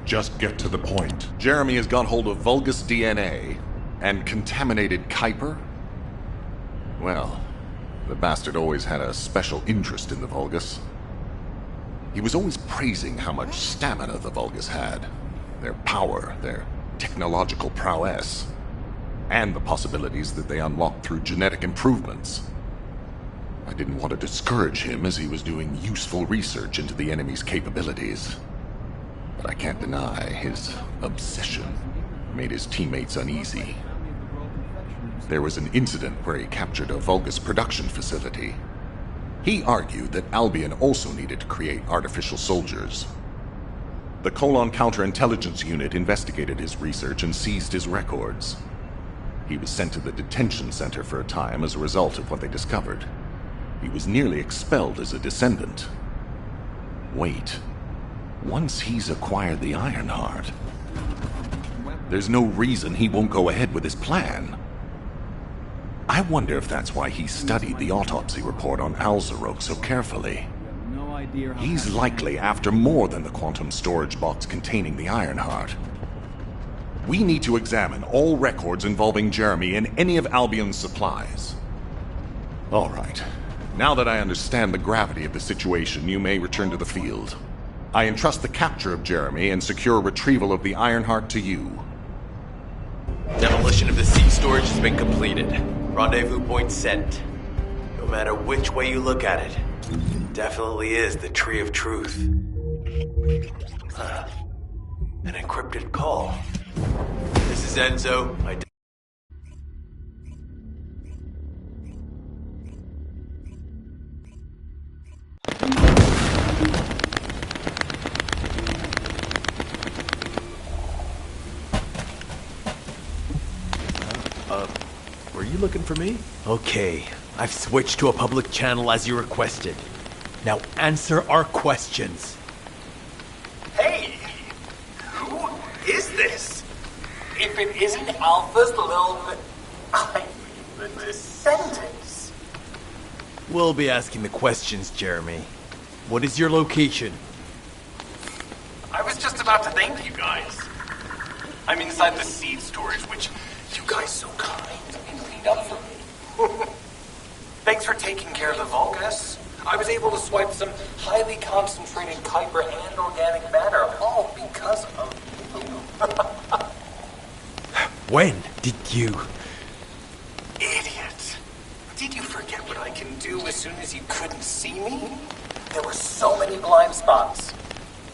D: Just get to the point. Jeremy has got hold of Vulgus DNA and contaminated Kuiper? Well, the bastard always had a special interest in the Vulgus. He was always praising how much stamina the Vulgus had, their power, their technological prowess, and the possibilities that they unlocked through genetic improvements. I didn't want to discourage him as he was doing useful research into the enemy's capabilities. But I can't deny his obsession made his teammates uneasy. There was an incident where he captured a Vulgus production facility. He argued that Albion also needed to create artificial soldiers. The Colon Counterintelligence Unit investigated his research and seized his records. He was sent to the detention center for a time as a result of what they discovered. he was nearly expelled as a descendant. Wait. Once he's acquired the Ironheart, there's no reason he won't go ahead with his plan. I wonder if that's why he studied the autopsy report on Alzarok so carefully. He's likely after more than the quantum storage box containing the Ironheart. We need to examine all records involving Jeremy and any of Albion's supplies. All right. Now that I understand the gravity of the situation, you may return to the field. I entrust the capture of Jeremy and secure retrieval of the Ironheart to you.
F: Demolition of the seed storage has been completed. Rendezvous point set. No matter which way you look at it, it definitely is the Tree of Truth. An encrypted call. This is Enzo.
K: Were you looking for me? Okay, I've switched to a public channel as you requested. Now answer our questions.
J: Hey! Who is this? If it isn't Alpha's little... the Descendants.
K: We'll be asking the questions, Jeremy. What is your location?
J: I was just about to thank you guys. I'm inside the seed storage, which you guys so kindly cleaned up for me. Thanks for taking care of the Vulgus. I was able to swipe some highly concentrated Kuiper and organic matter, all because of you.
K: When did you...
J: Idiot. Did you forget what I can do as soon as you couldn't see me? There were so many blind spots.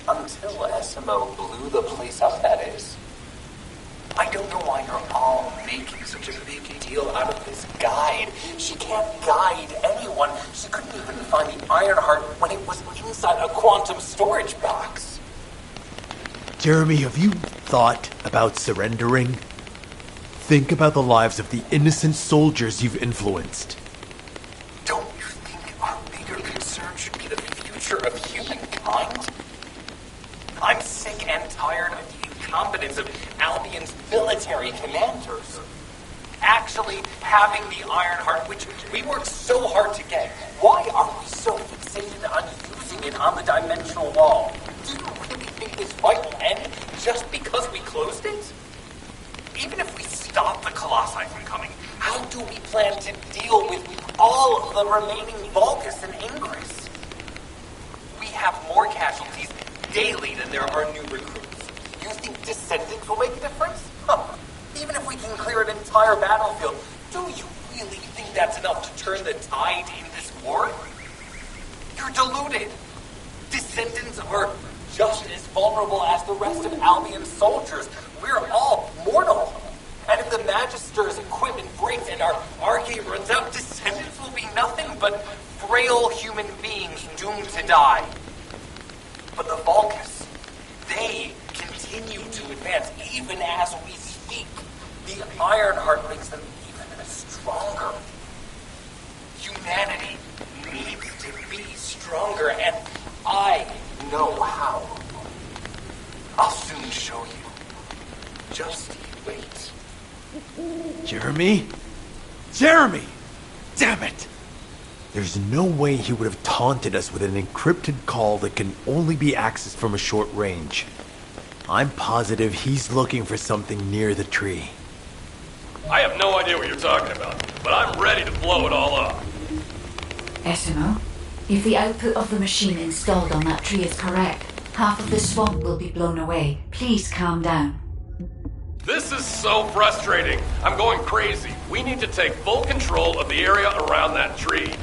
J: Until SMO blew the place up, that is. I don't know why you're all making such a big deal out of this guide. She can't guide anyone. She couldn't even find the Ironheart when it was inside a quantum storage box.
K: Jeremy, have you thought about surrendering? Think about the lives of the innocent soldiers you've influenced.
J: Don't you think our bigger concern should be the future of humankind? I'm sick and tired of the incompetence of Albion's military commanders. Actually having the Ironheart, which we worked so hard to get, why are we so fixated on using it on the dimensional wall? Do you really think this fight will end just because we closed it? Even if we stop the Colossi from coming, how do we plan to deal with all of the remaining Vulgus and Ingress? We have more casualties daily than there are new recruits. You think Descendants will make a difference? Huh. Even if we can clear an entire battlefield, do you really think that's enough to turn the tide in this war? You're deluded. Descendants are just as vulnerable as the rest of Albion's soldiers. We're all mortal. And if the Magister's equipment breaks and our Arcade runs out, Descendants will be nothing but frail human beings doomed to die. But the Vulgus, they continue to advance even as we speak. The Ironheart makes them even stronger. Humanity needs to be stronger, and I know how. I'll soon show you. Just wait.
K: Jeremy? Jeremy! Damn it! There's no way he would have taunted us with an encrypted call that can only be accessed from a short range. I'm positive he's looking for something near the tree.
L: I have no idea what you're talking about, but I'm ready to blow it all up.
A: SMO, if the output of the machine installed on that tree is correct, half of the swamp will be blown away. Please calm down.
L: This is so frustrating. I'm going crazy. We need to take full control of the area around that tree.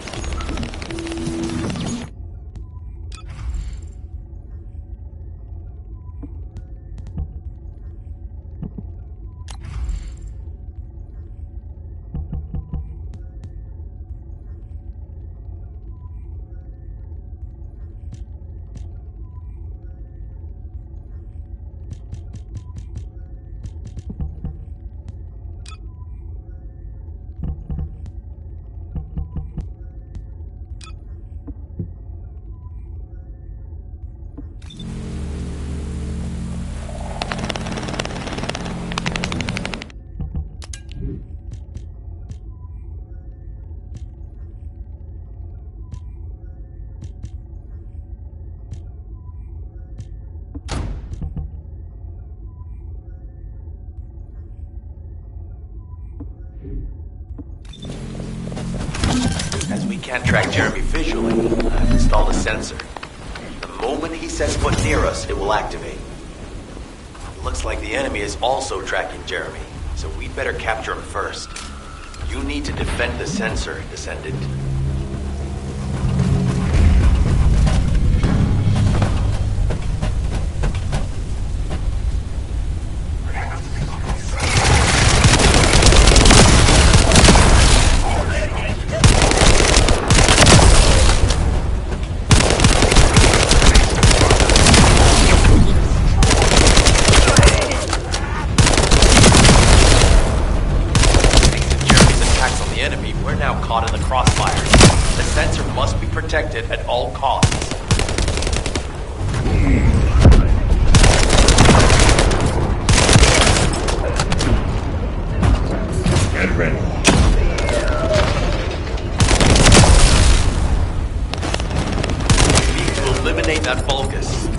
F: As we can't track Jeremy visually, I've installed a sensor. The moment he sets foot near us, it will activate. Looks like the enemy is also tracking Jeremy, so we'd better capture him first. You need to defend the sensor, Descendant. Protected at all costs.
I: Get ready.
F: We need to eliminate that Vulgus.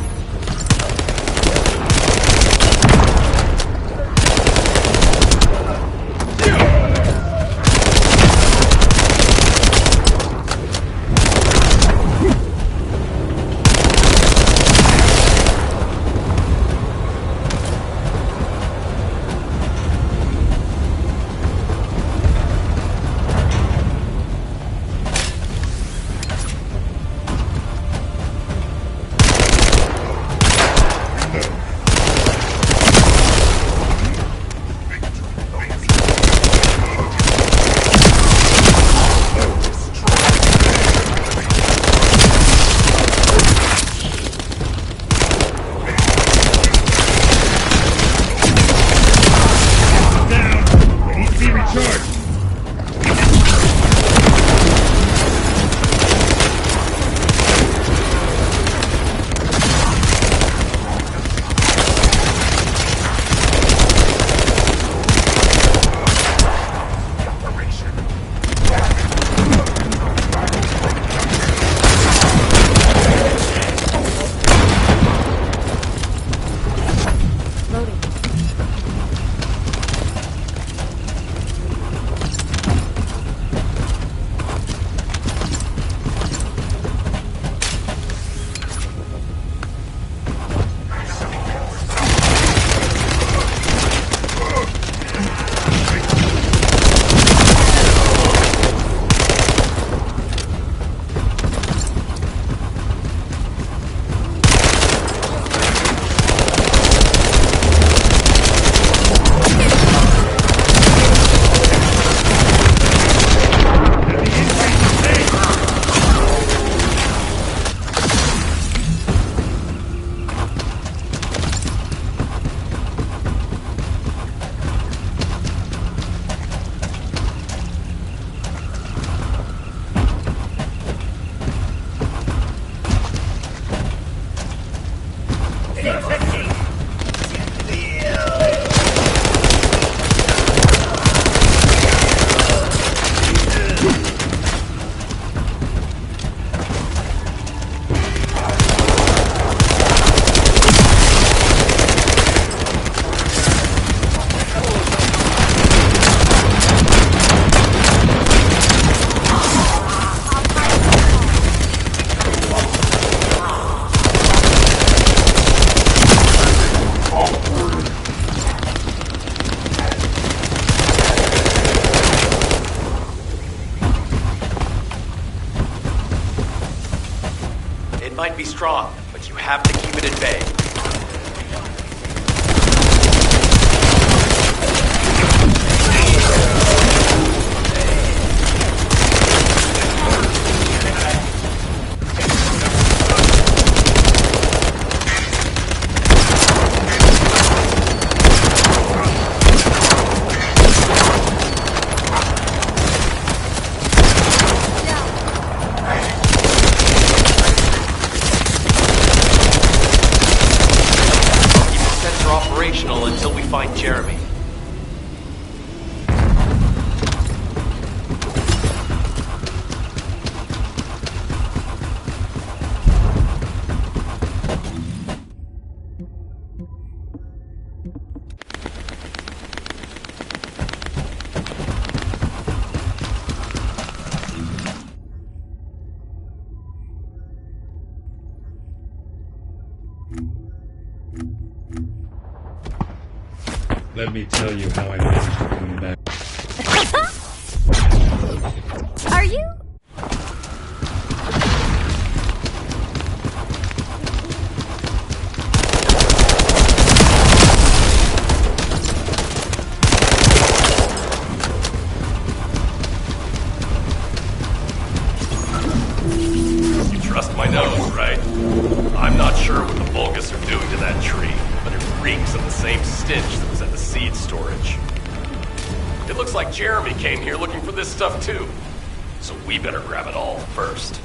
F: Might be strong, but you have to keep it at bay. Until we find Jeremy.
I: Let me tell you how I managed to come back.
O: Are you?
L: You trust my nose, right? I'm not sure what the Vulgus are doing to that tree, but it reeks of the same stench that was at the seed storage. It looks like Jeremy came here looking for this stuff too. So we better grab it all first.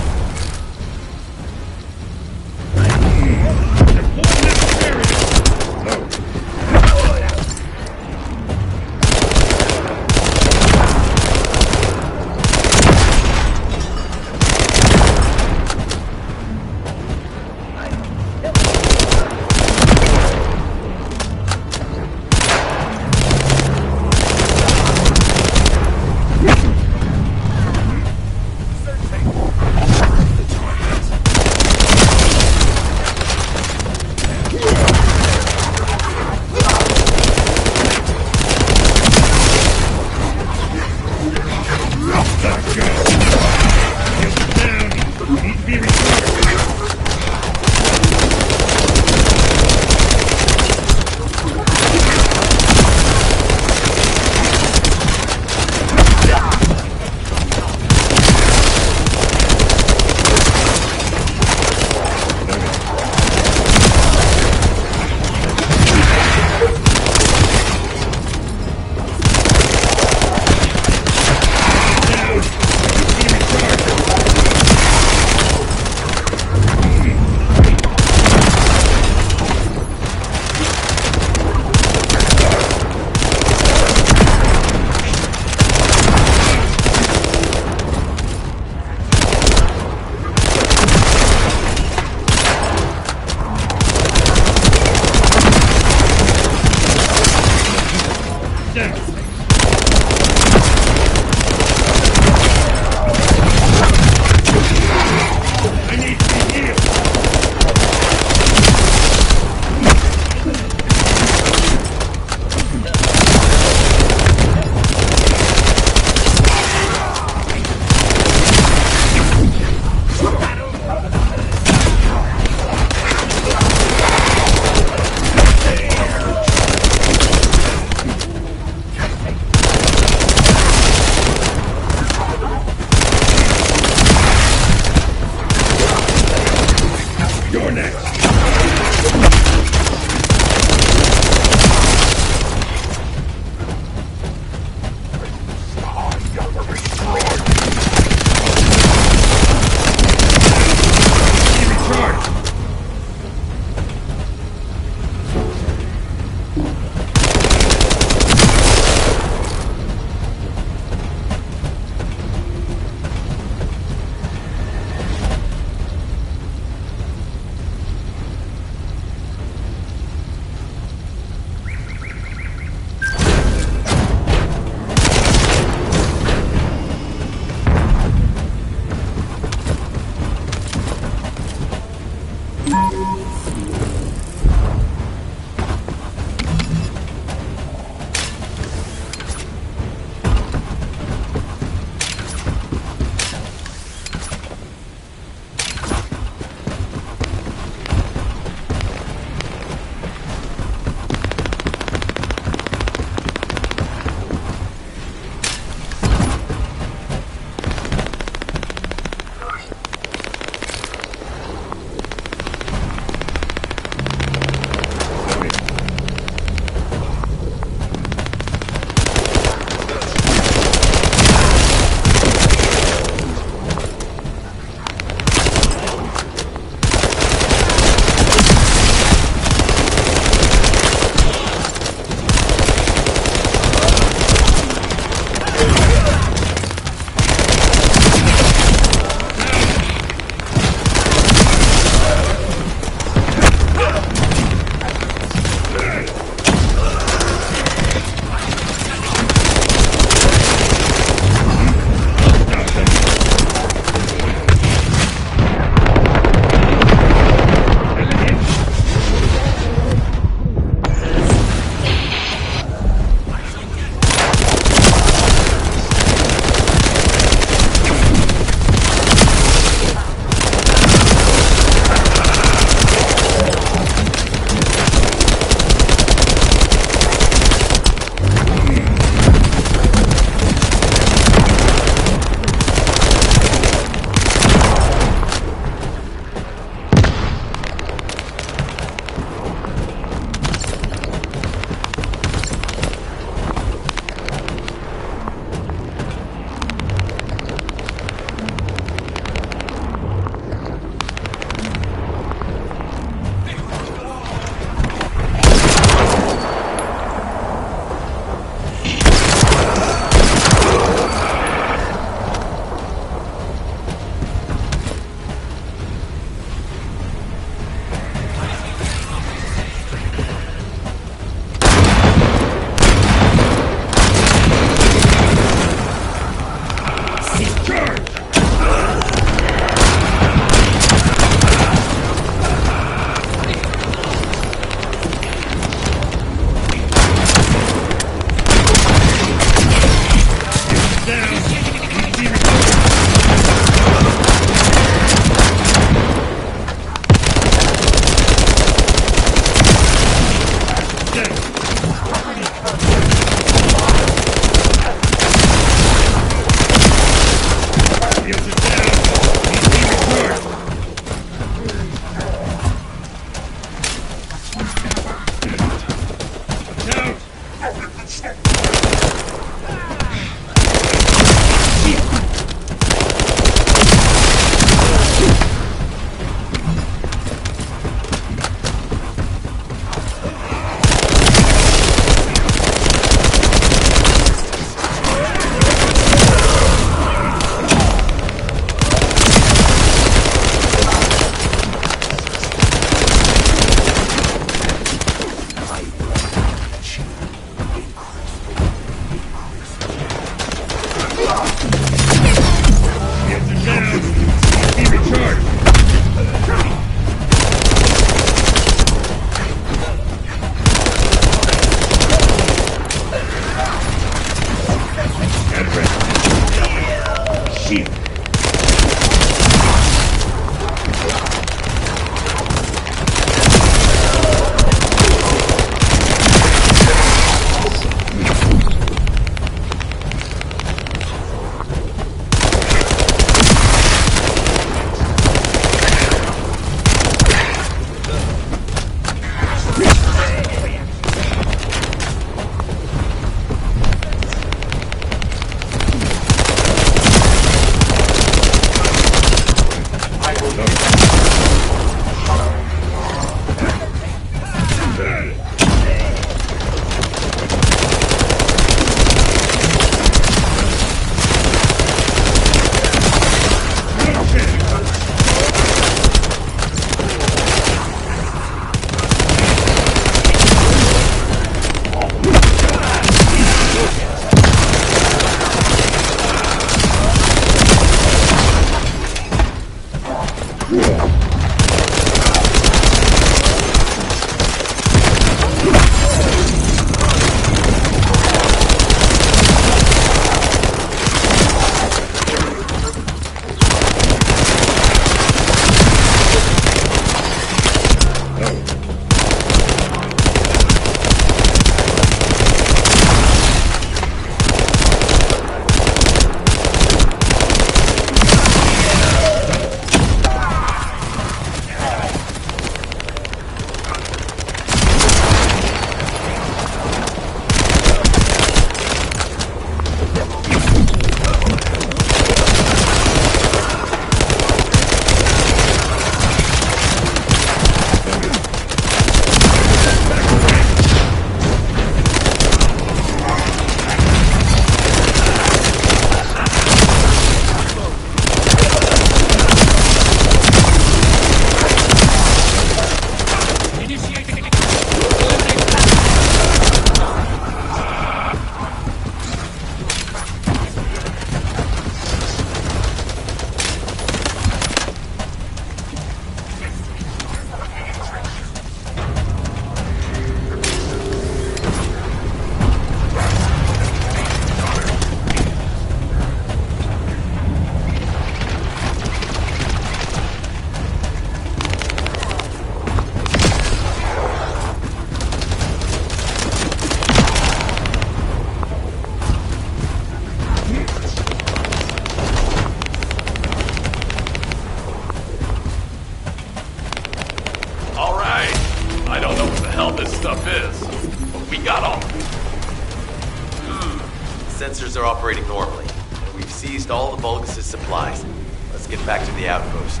F: supplies. Let's get back to the outpost.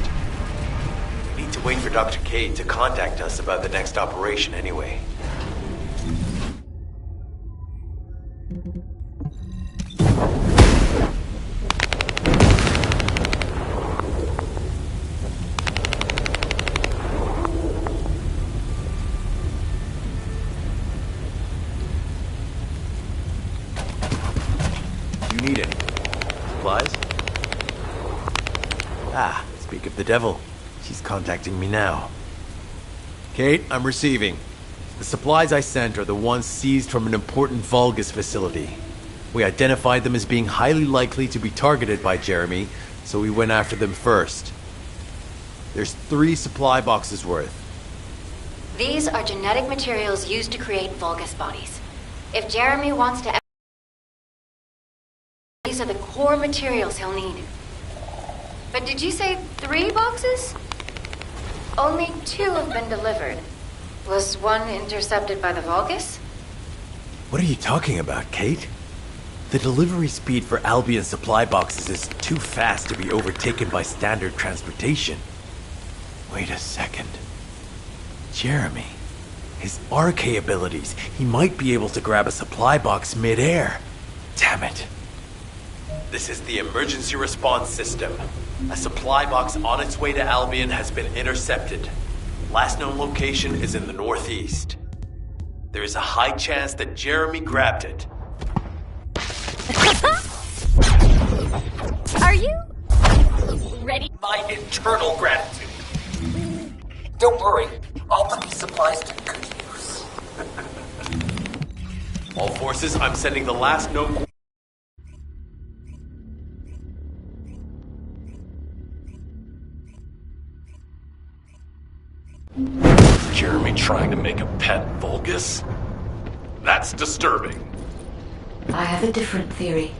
F: We need to wait for Dr. Cade to contact us about the next operation anyway. You need any supplies? Ah, speak of the devil. She's contacting me now. Kate, I'm receiving. The supplies I sent are the ones seized from an important Vulgus facility. We identified them as being highly likely to be targeted by Jeremy, so we went after them first. There's 3 supply boxes worth.
P: These are genetic materials used to create Vulgus bodies. If Jeremy wants to... These are the core materials he'll need. But did you say 3 boxes? Only 2 have been delivered. Was one intercepted by the Vulgus?
F: What are you talking about, Kate? The delivery speed for Albion supply boxes is too fast to be overtaken by standard transportation. Wait a second. Jeremy. His RK abilities. He might be able to grab a supply box mid-air. Damn it. This is the emergency response system. A supply box on its way to Albion has been intercepted. Last known location is in the northeast. There is a high chance that Jeremy grabbed it.
O: Are you ready?
J: My eternal gratitude. Don't worry, I'll put these supplies to good use.
F: All forces, I'm sending the last known...
L: Jeremy trying to make a pet Vulgus? That's disturbing.
A: I have a different theory.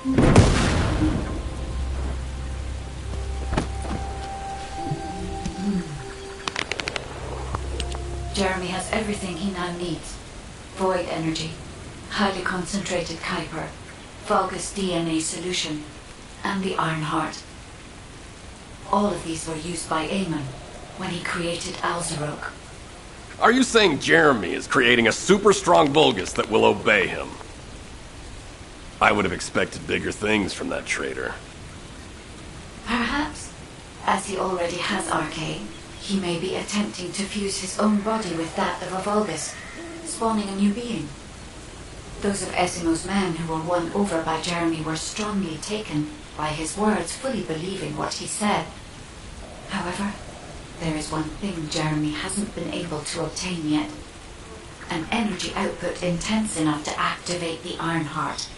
A: Jeremy has everything he now needs. Void energy, highly concentrated Kuiper, Vulgus DNA solution, and the Iron Heart. All of these were used by Eamon when he created Alzarok.
L: Are you saying Jeremy is creating a super strong Vulgus that will obey him? I would have expected bigger things from that traitor.
A: Perhaps, as he already has Arcane, he may be attempting to fuse his own body with that of a Vulgus, spawning a new being. Those of Esimo's men who were won over by Jeremy were strongly taken by his words, fully believing what he said. However, there is one thing Jeremy hasn't been able to obtain yet. An energy output intense enough to activate the Iron Heart.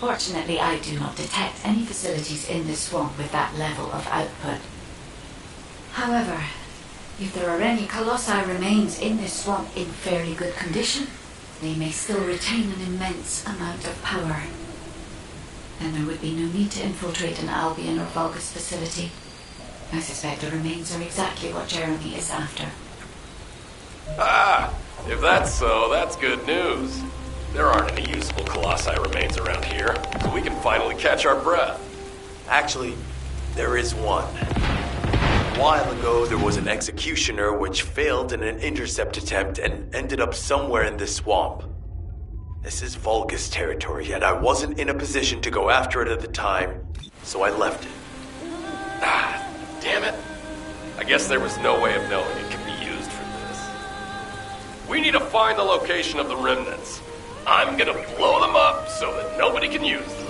A: Fortunately, I do not detect any facilities in this swamp with that level of output. However, if there are any Colossi remains in this swamp in fairly good condition, they may still retain an immense amount of power. Then there would be no need to infiltrate an Albion or Vulgus facility. I suspect the remains are exactly what Jeremy is after.
L: Ah, if that's so, that's good news. There aren't any usable Colossi remains around here, so we can finally catch our breath.
F: Actually, there is one. A while ago, there was an executioner which failed in an intercept attempt and ended up somewhere in this swamp. This is Vulgus territory, and I wasn't in a position to go after it at the time, so I left it.
L: Ah, damn it. I guess there was no way of knowing it could be used for this. We need to find the location of the remnants. I'm gonna blow them up so that nobody can use them.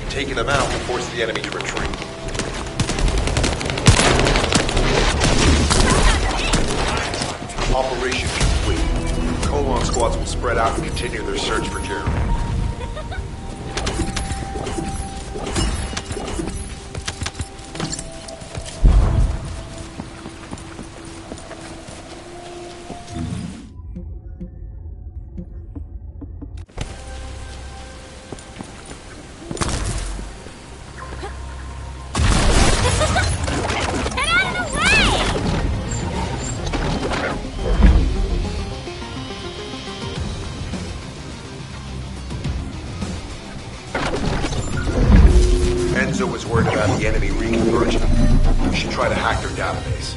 M: Taking them out will force the enemy to retreat. Operation complete. Colon squads will spread out and continue their search for Jeremy. Enzo was worried about the enemy reconversion. We should try to hack their database.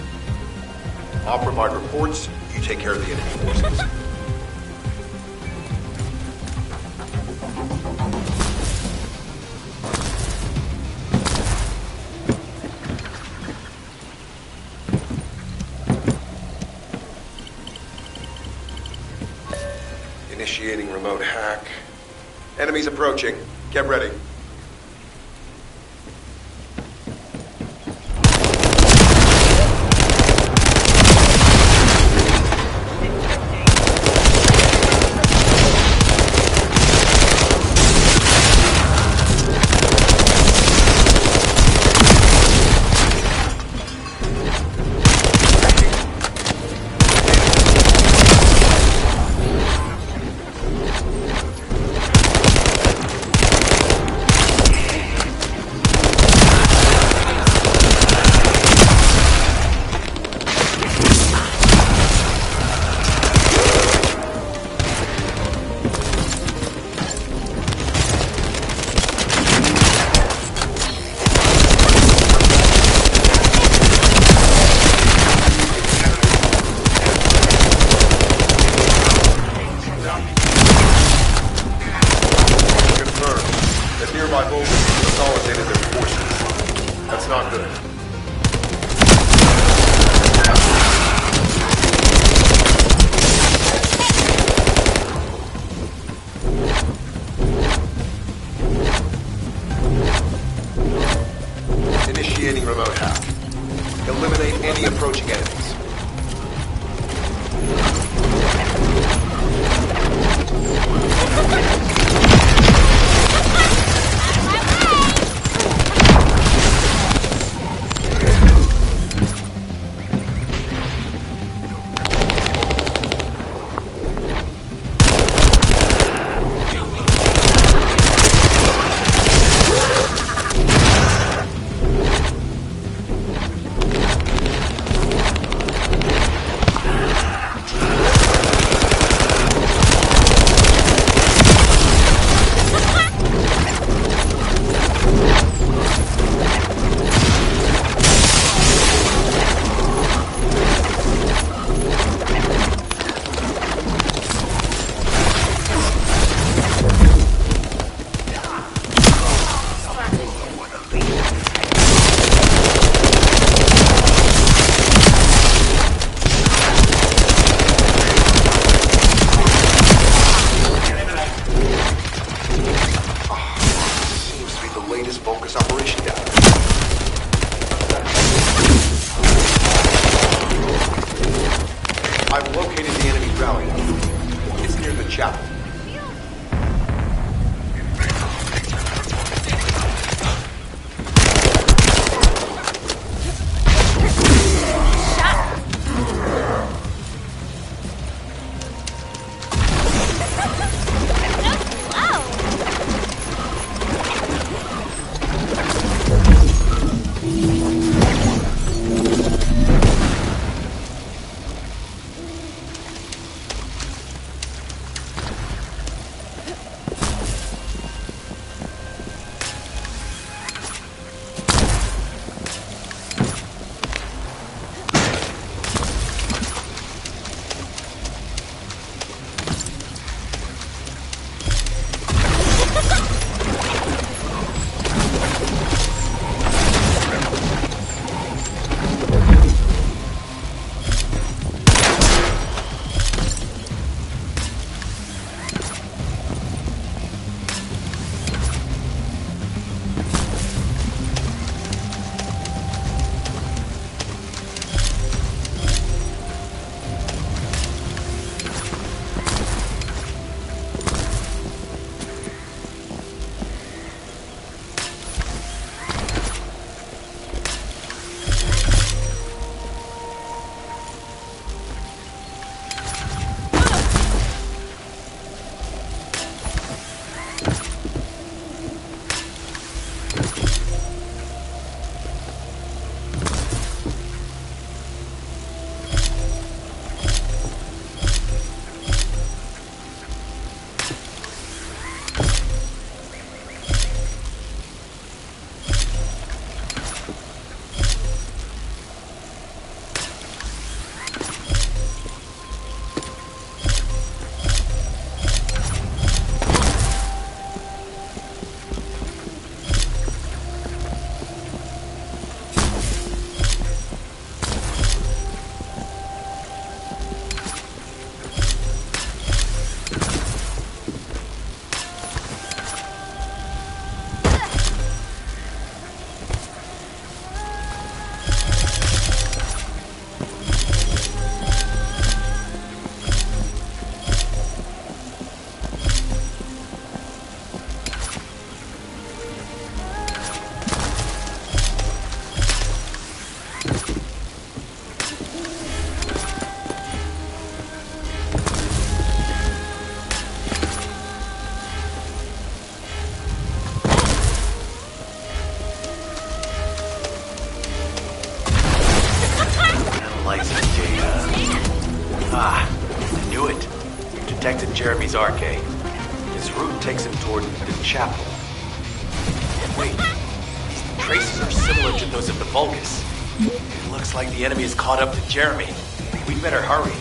M: I'll provide reports, you take care of the enemy forces. Initiating remote hack. Enemies approaching. Get ready. Initiating remote hack. Eliminate any approaching enemies.
F: detected Jeremy's arcade. His route takes him toward the chapel. Wait, these traces are similar to those of the Vulgus. It looks like the enemy is caught up to Jeremy. We better hurry.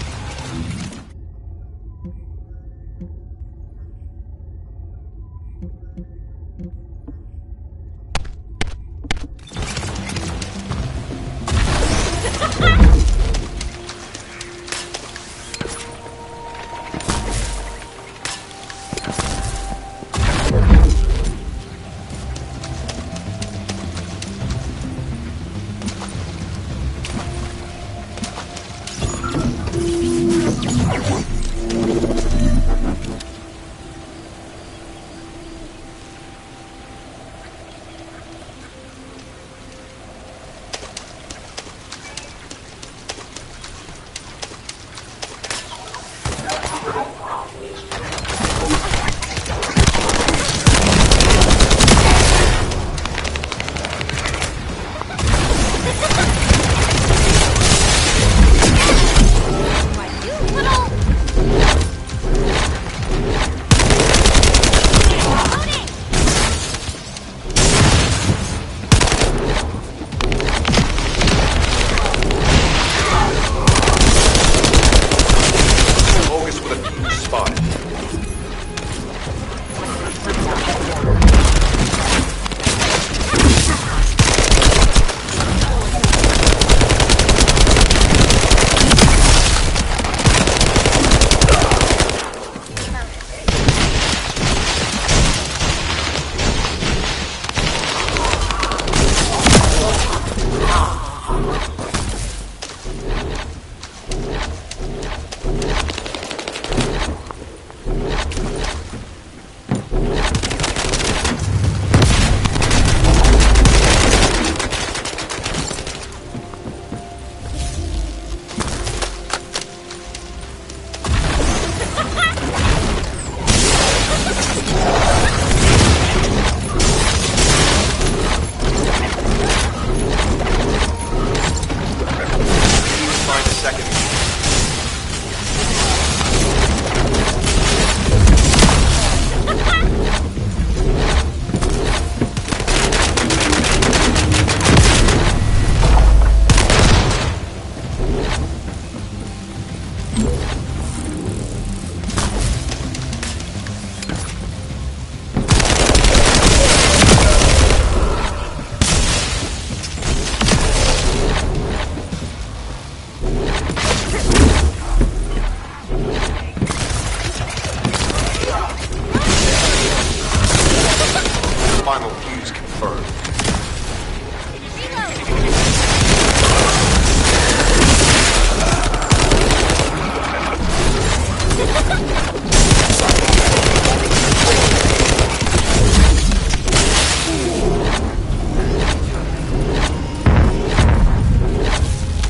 M: Final fuse confirmed.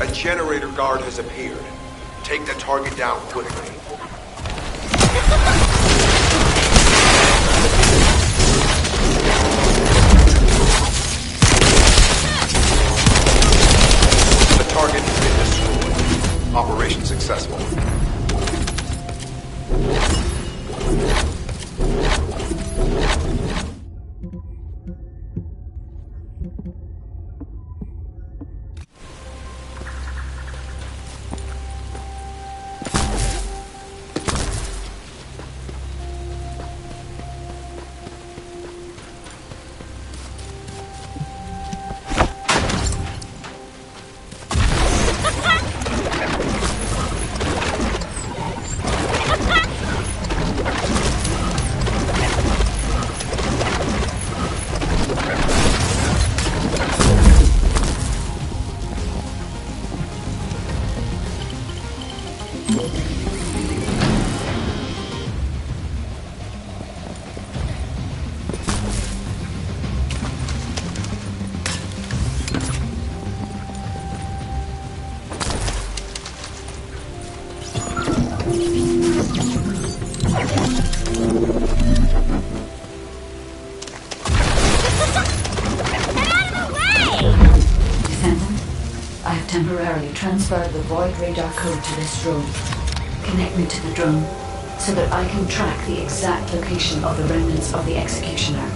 M: A generator guard has appeared. Take the target down quickly. The target has been destroyed. Operation successful.
A: Temporarily transfer the void radar code to this drone. Connect me to the drone. so that I can track the exact location of the remnants of the Executioner.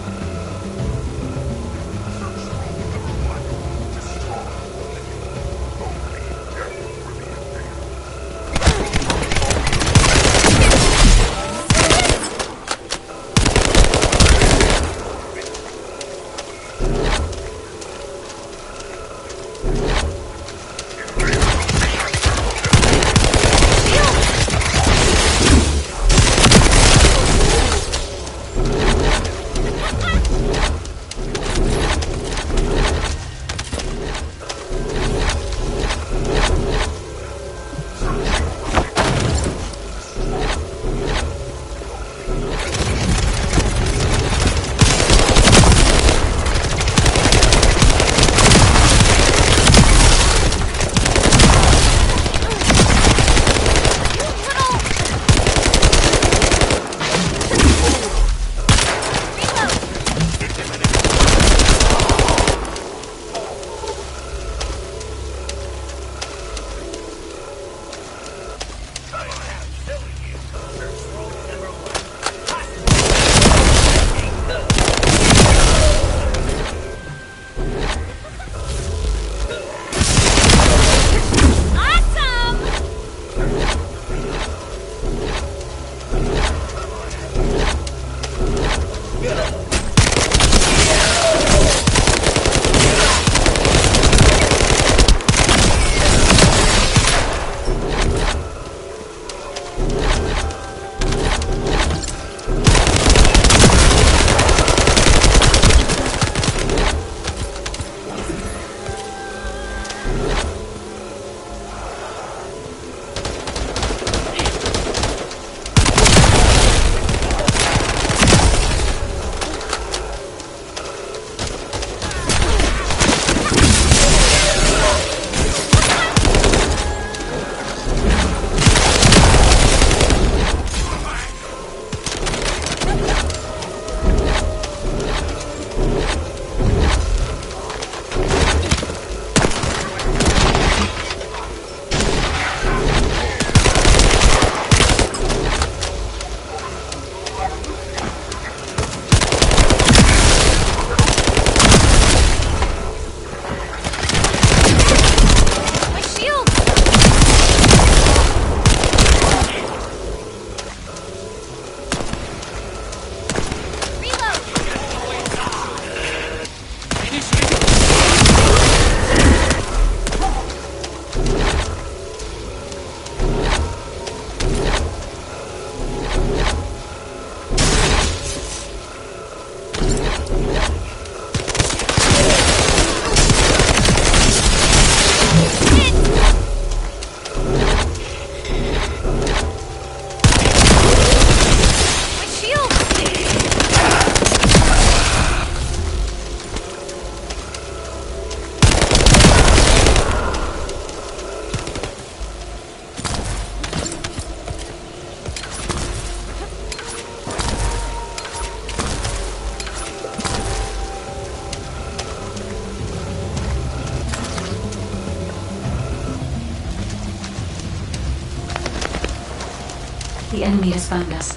A: The enemy has found us.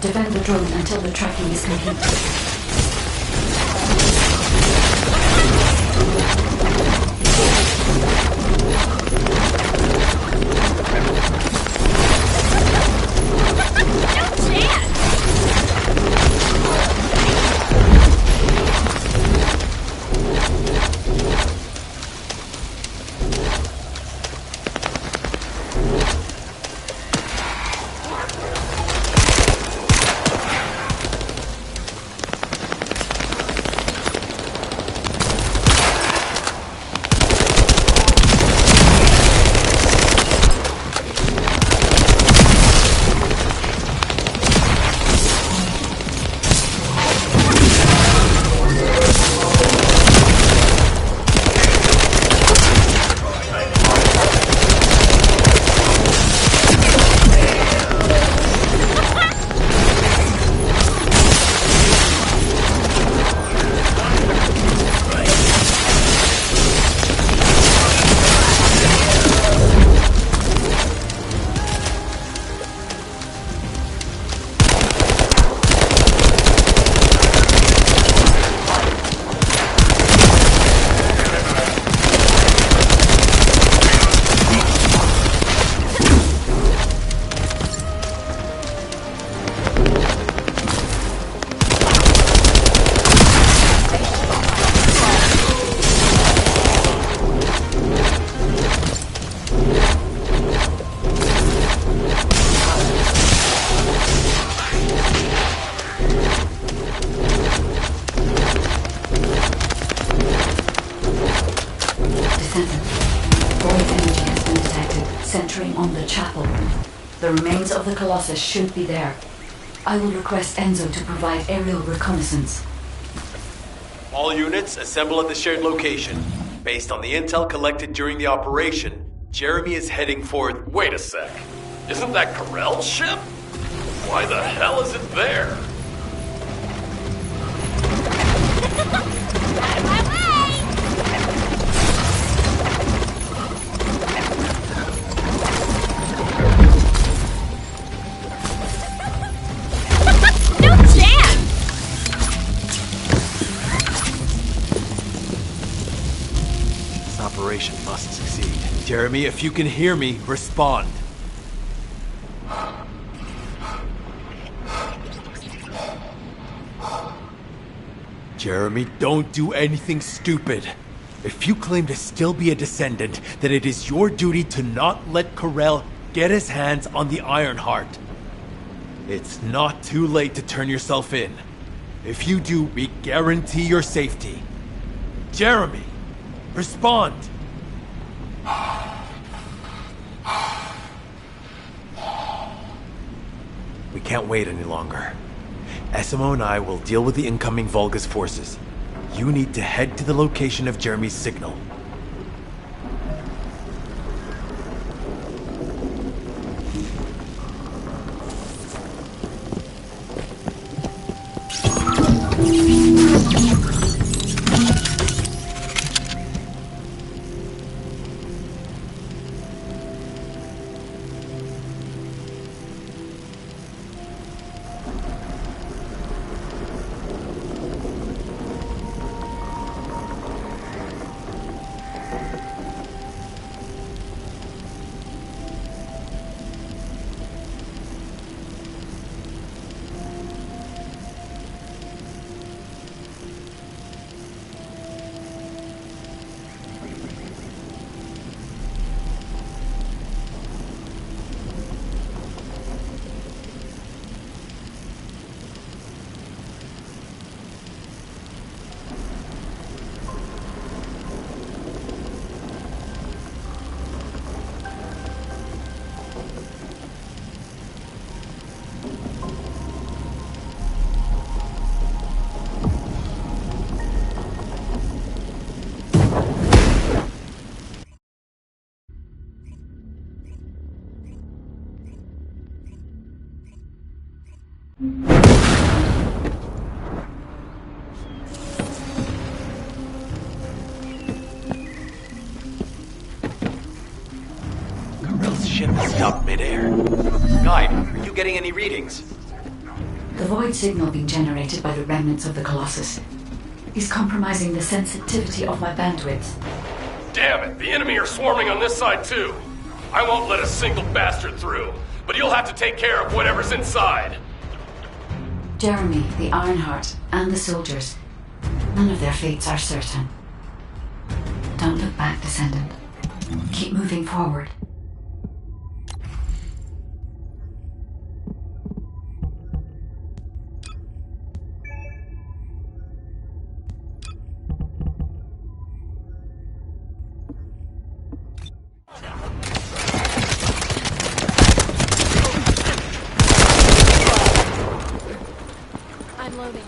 A: Defend the drone until the tracking is complete. The remains of the Colossus should be there. I will request Enzo to provide aerial reconnaissance.
F: All units, assemble at the shared location. Based on the intel collected during the operation, Jeremy is heading for...
L: Wait a sec. Isn't that Corell's ship? Why the hell is it there?
K: Operation must succeed. Jeremy, if you can hear me, respond. Jeremy, don't do anything stupid. If you claim to still be a descendant, then it is your duty to not let Corell get his hands on the Ironheart. It's not too late to turn yourself in. If you do, we guarantee your safety. Jeremy, respond! We can't wait any longer. Essimo and I will deal with the incoming Vulgus forces. You need to head to the location of Jeremy's signal.
F: Corell's ship is stopped midair. Guide, are you getting any readings?
A: The void signal being generated by the remnants of the Colossus is compromising the sensitivity of my bandwidth.
L: Damn it, the enemy are swarming on this side too. I won't let a single bastard through, but you'll have to take care of whatever's inside.
A: Jeremy, the Ironheart, and the soldiers. None of their fates are certain. Don't look back, Descendant. Keep moving forward.
O: I'm loading.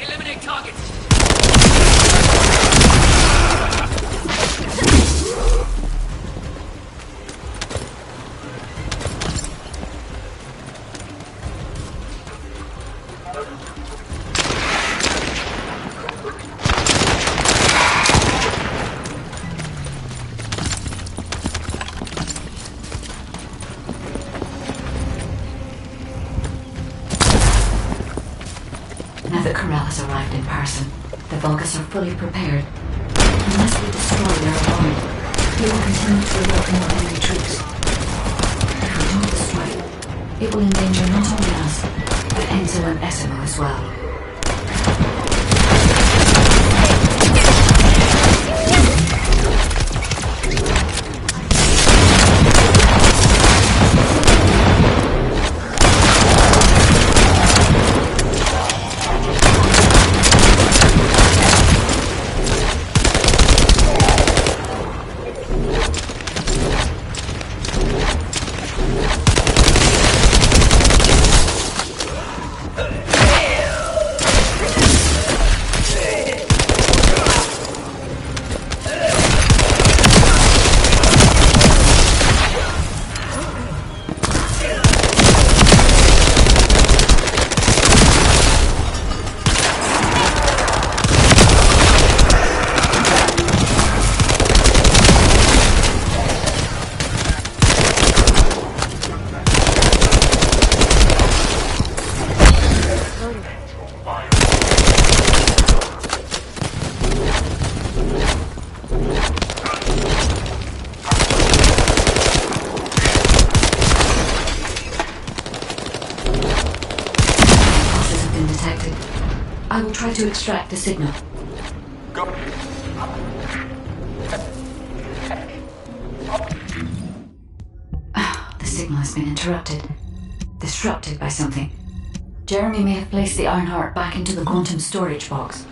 N: Eliminate targets!
A: Now that Corell has arrived in person, the Vulgus are fully prepared. Unless we destroy their opponent, they will continue to evoke more enemy troops. If we don't destroy it, it will endanger not only us, but Enzo and Essimo as well. I will try to extract the signal.
J: Go.
A: The signal has been interrupted. Disrupted by something. Jeremy may have placed the Ironheart back into the quantum storage box.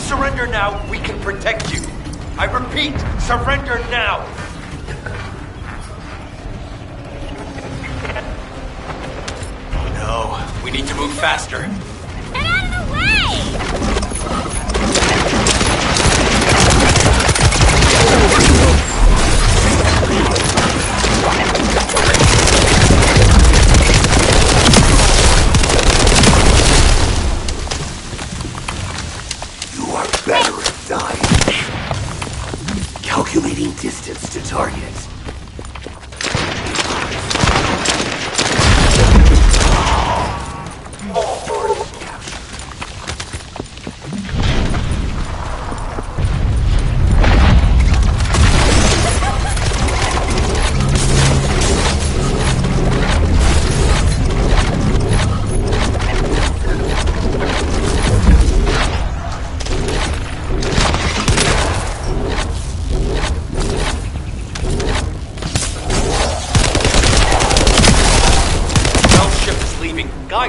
J: Surrender now, we can protect you. I repeat, surrender now! No, we need to move faster.
O: Get out of the way!
N: Better at dying. Calculating distance to target.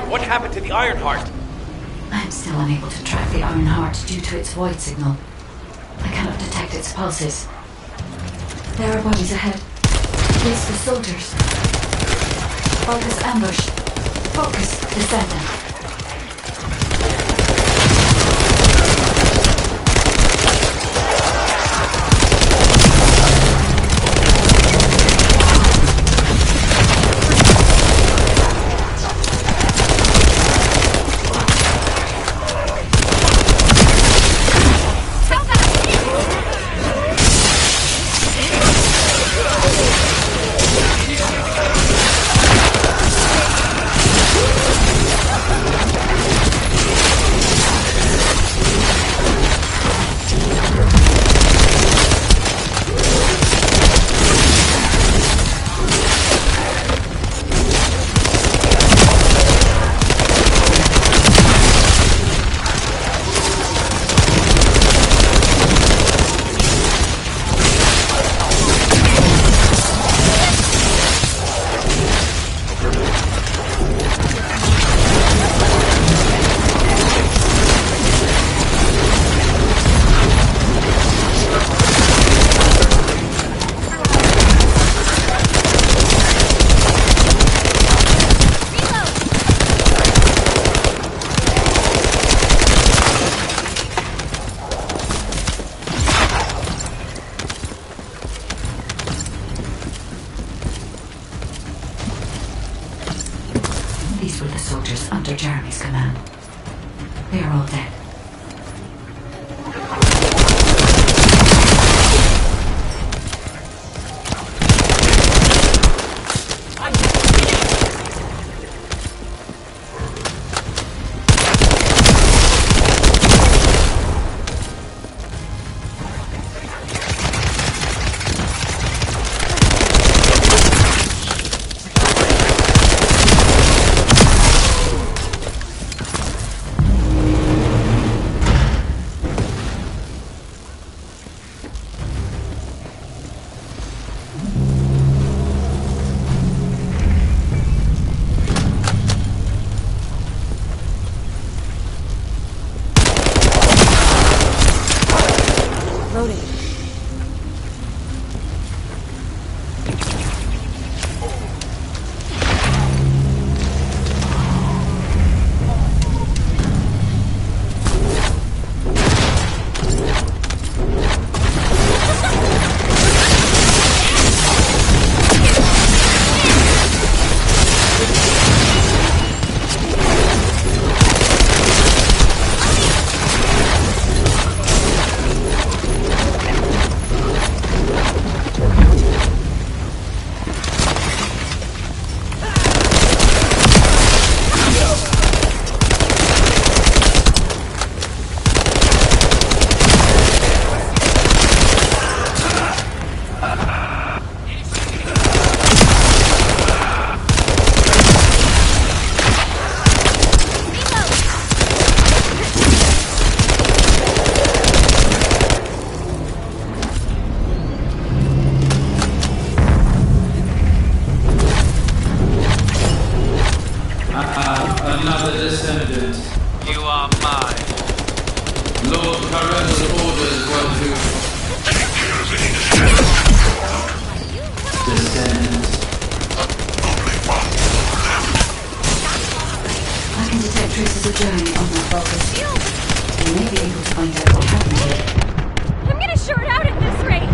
J: What happened to the Ironheart?
A: I'm still unable to track the Ironheart due to its void signal. I cannot detect its pulses. There are bodies ahead. Place the soldiers. Focus ambush. Focus descendant. They are all dead.
Q: Another descendant.
R: You are mine.
Q: Lord Parental orders were to descend.
A: I can detect traces of journey on that focus. You may be able to find out what happened here.
O: I'm gonna short out at this rate.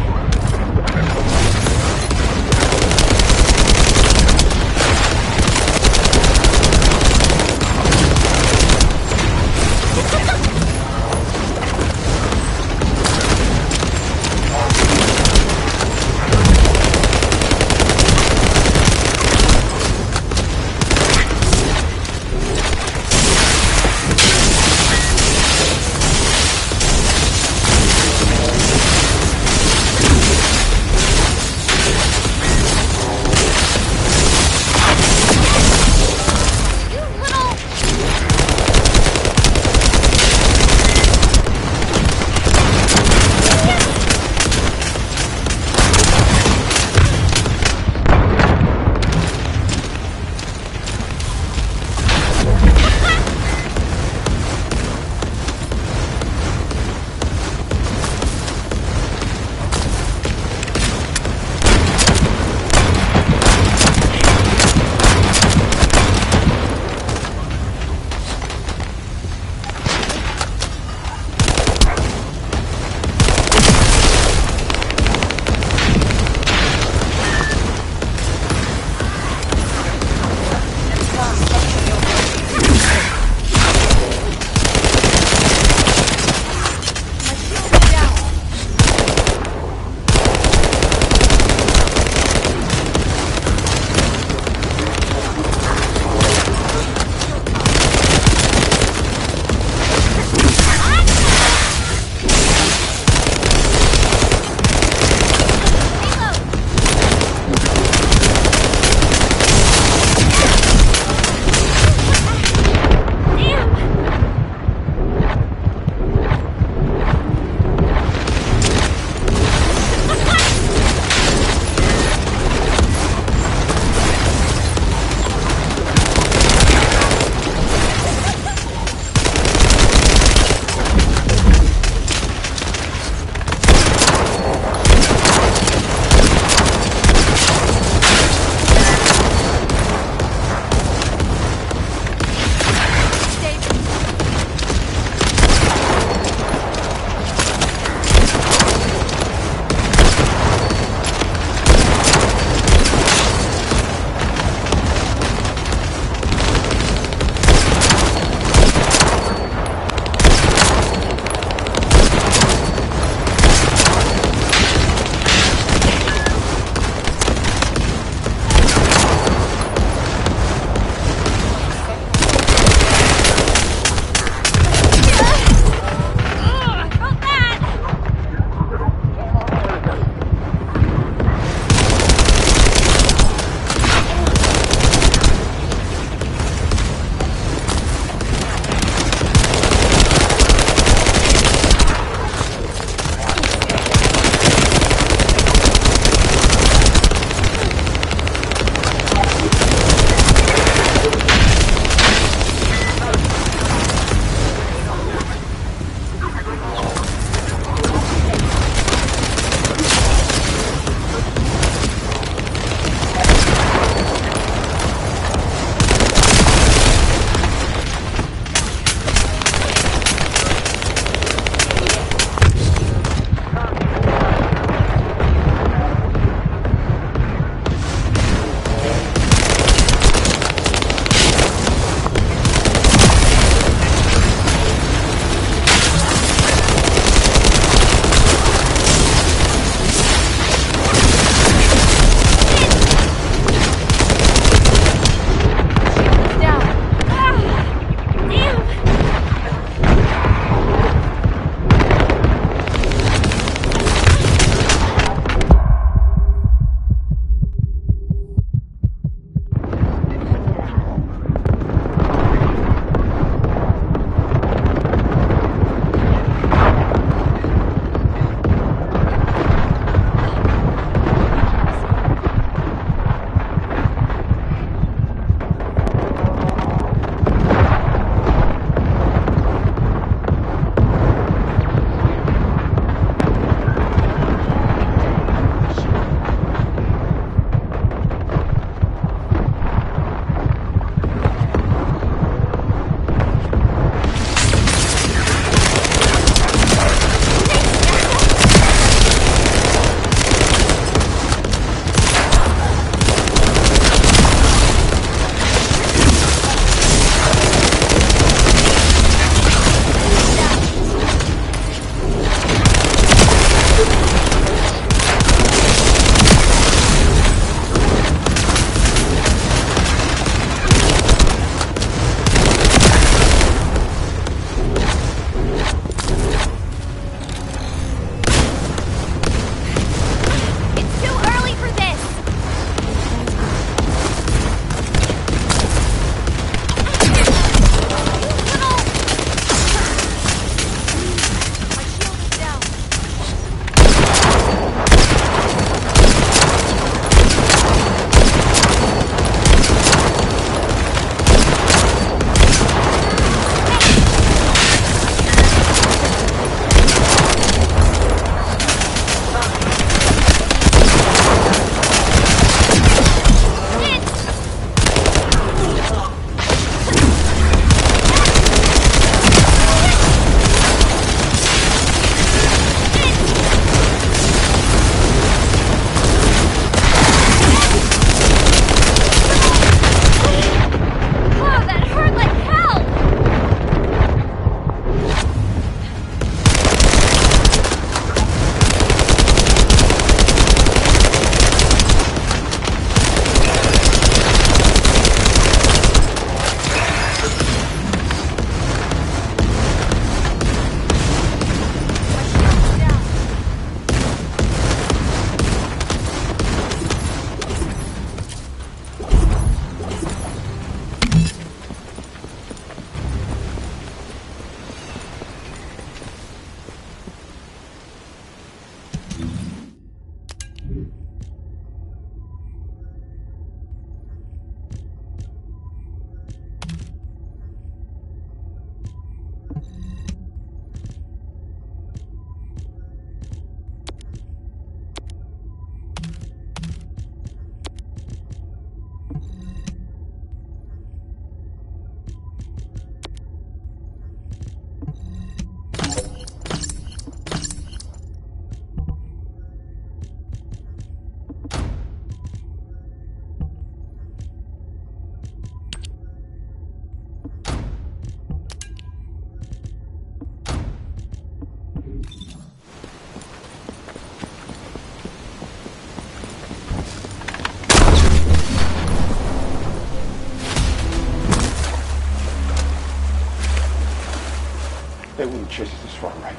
N: need to chase this one, right?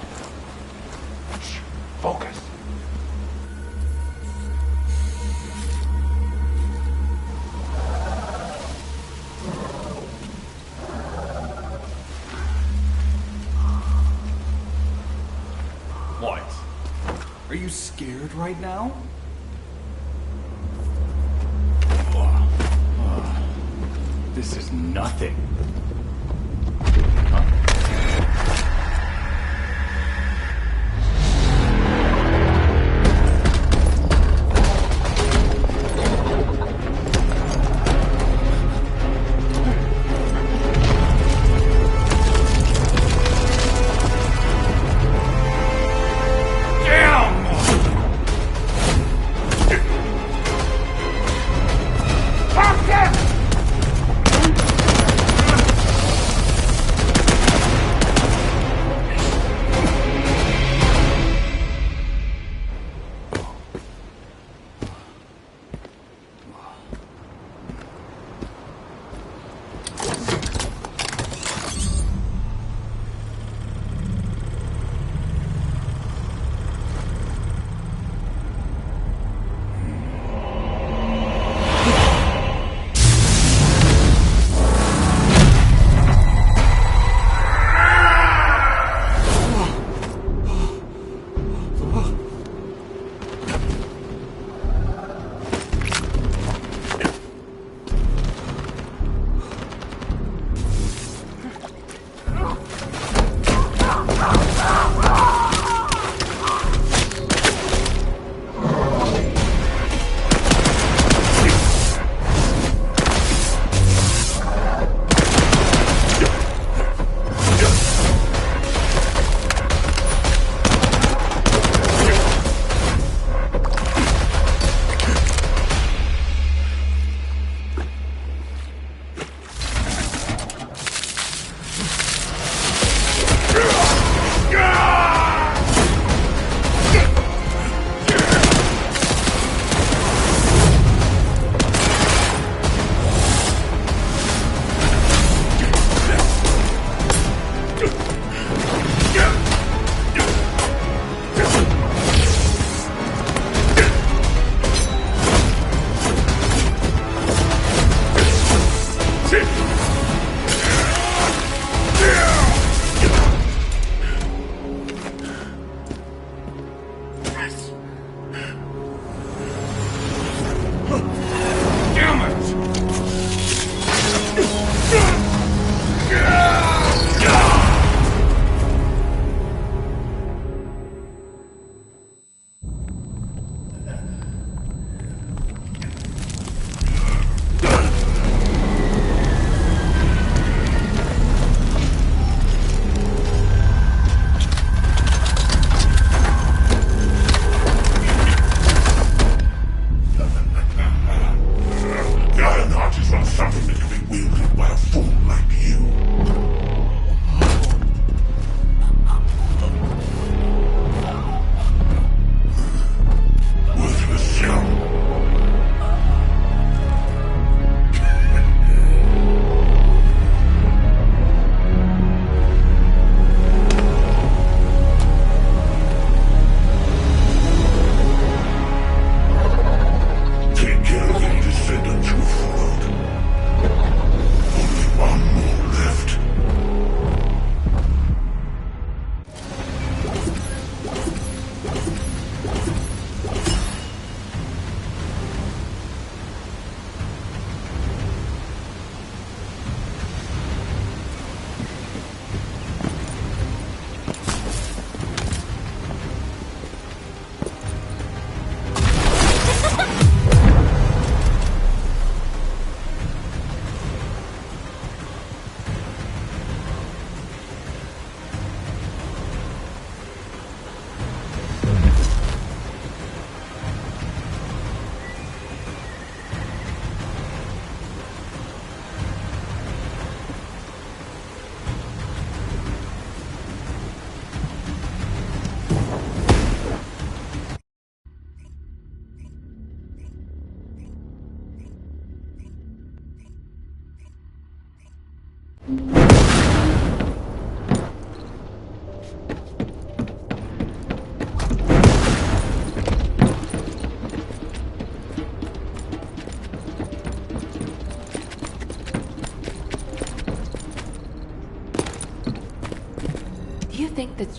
N: Shh. Focus.
K: What? Are you scared right now? This is nothing.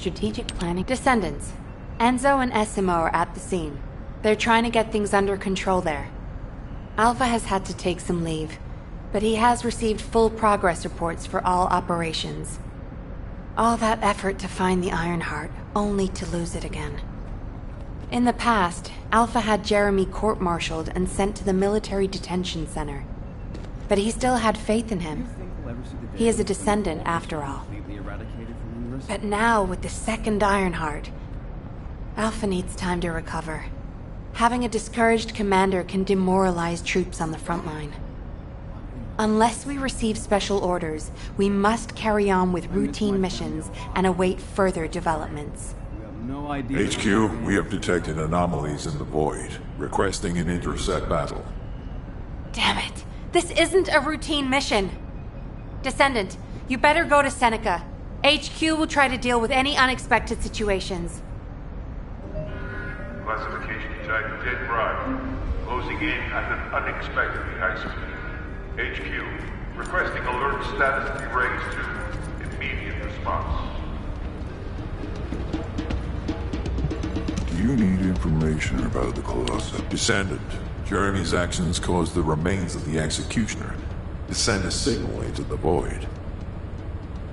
E: strategic planning. Descendants. Enzo and Essimo are at the scene. They're trying to get things under control there. Alpha has had to take some leave, but he has received full progress reports for all operations. All that effort to find the Ironheart, only to lose it again. In the past, Alpha had Jeremy court-martialed and sent to the military detention center. But he still had faith in him. He is a descendant, after all. But now, with the second Ironheart, Alpha needs time to recover. Having a discouraged commander can demoralize troops on the front line. Unless we receive special orders, we must carry on with routine missions and await further developments.
C: HQ, we have detected anomalies in the void, requesting an intercept battle.
E: Damn it! This isn't a routine mission! Descendant, you better go to Seneca. HQ will try to deal with any unexpected situations.
G: Classification tag dead right. Closing in at an unexpectedly high speed. HQ, requesting alert status be raised to immediate response.
C: Do you need information about the Colossus? Descendant, Jeremy's actions caused the remains of the Executioner to send a signal into the void.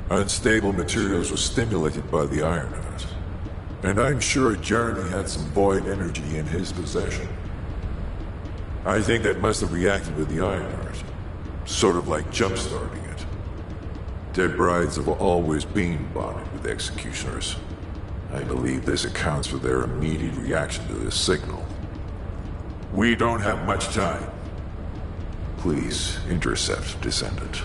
C: Unstable materials were stimulated by the Ironheart, and I'm sure Jeremy had some void energy in his possession. I think that must have reacted with the Ironheart, sort of like jump-starting it. Dead brides have always been bonded with Executioners. I believe this accounts for their immediate reaction to this signal. We don't have much time. Please, intercept, Descendant.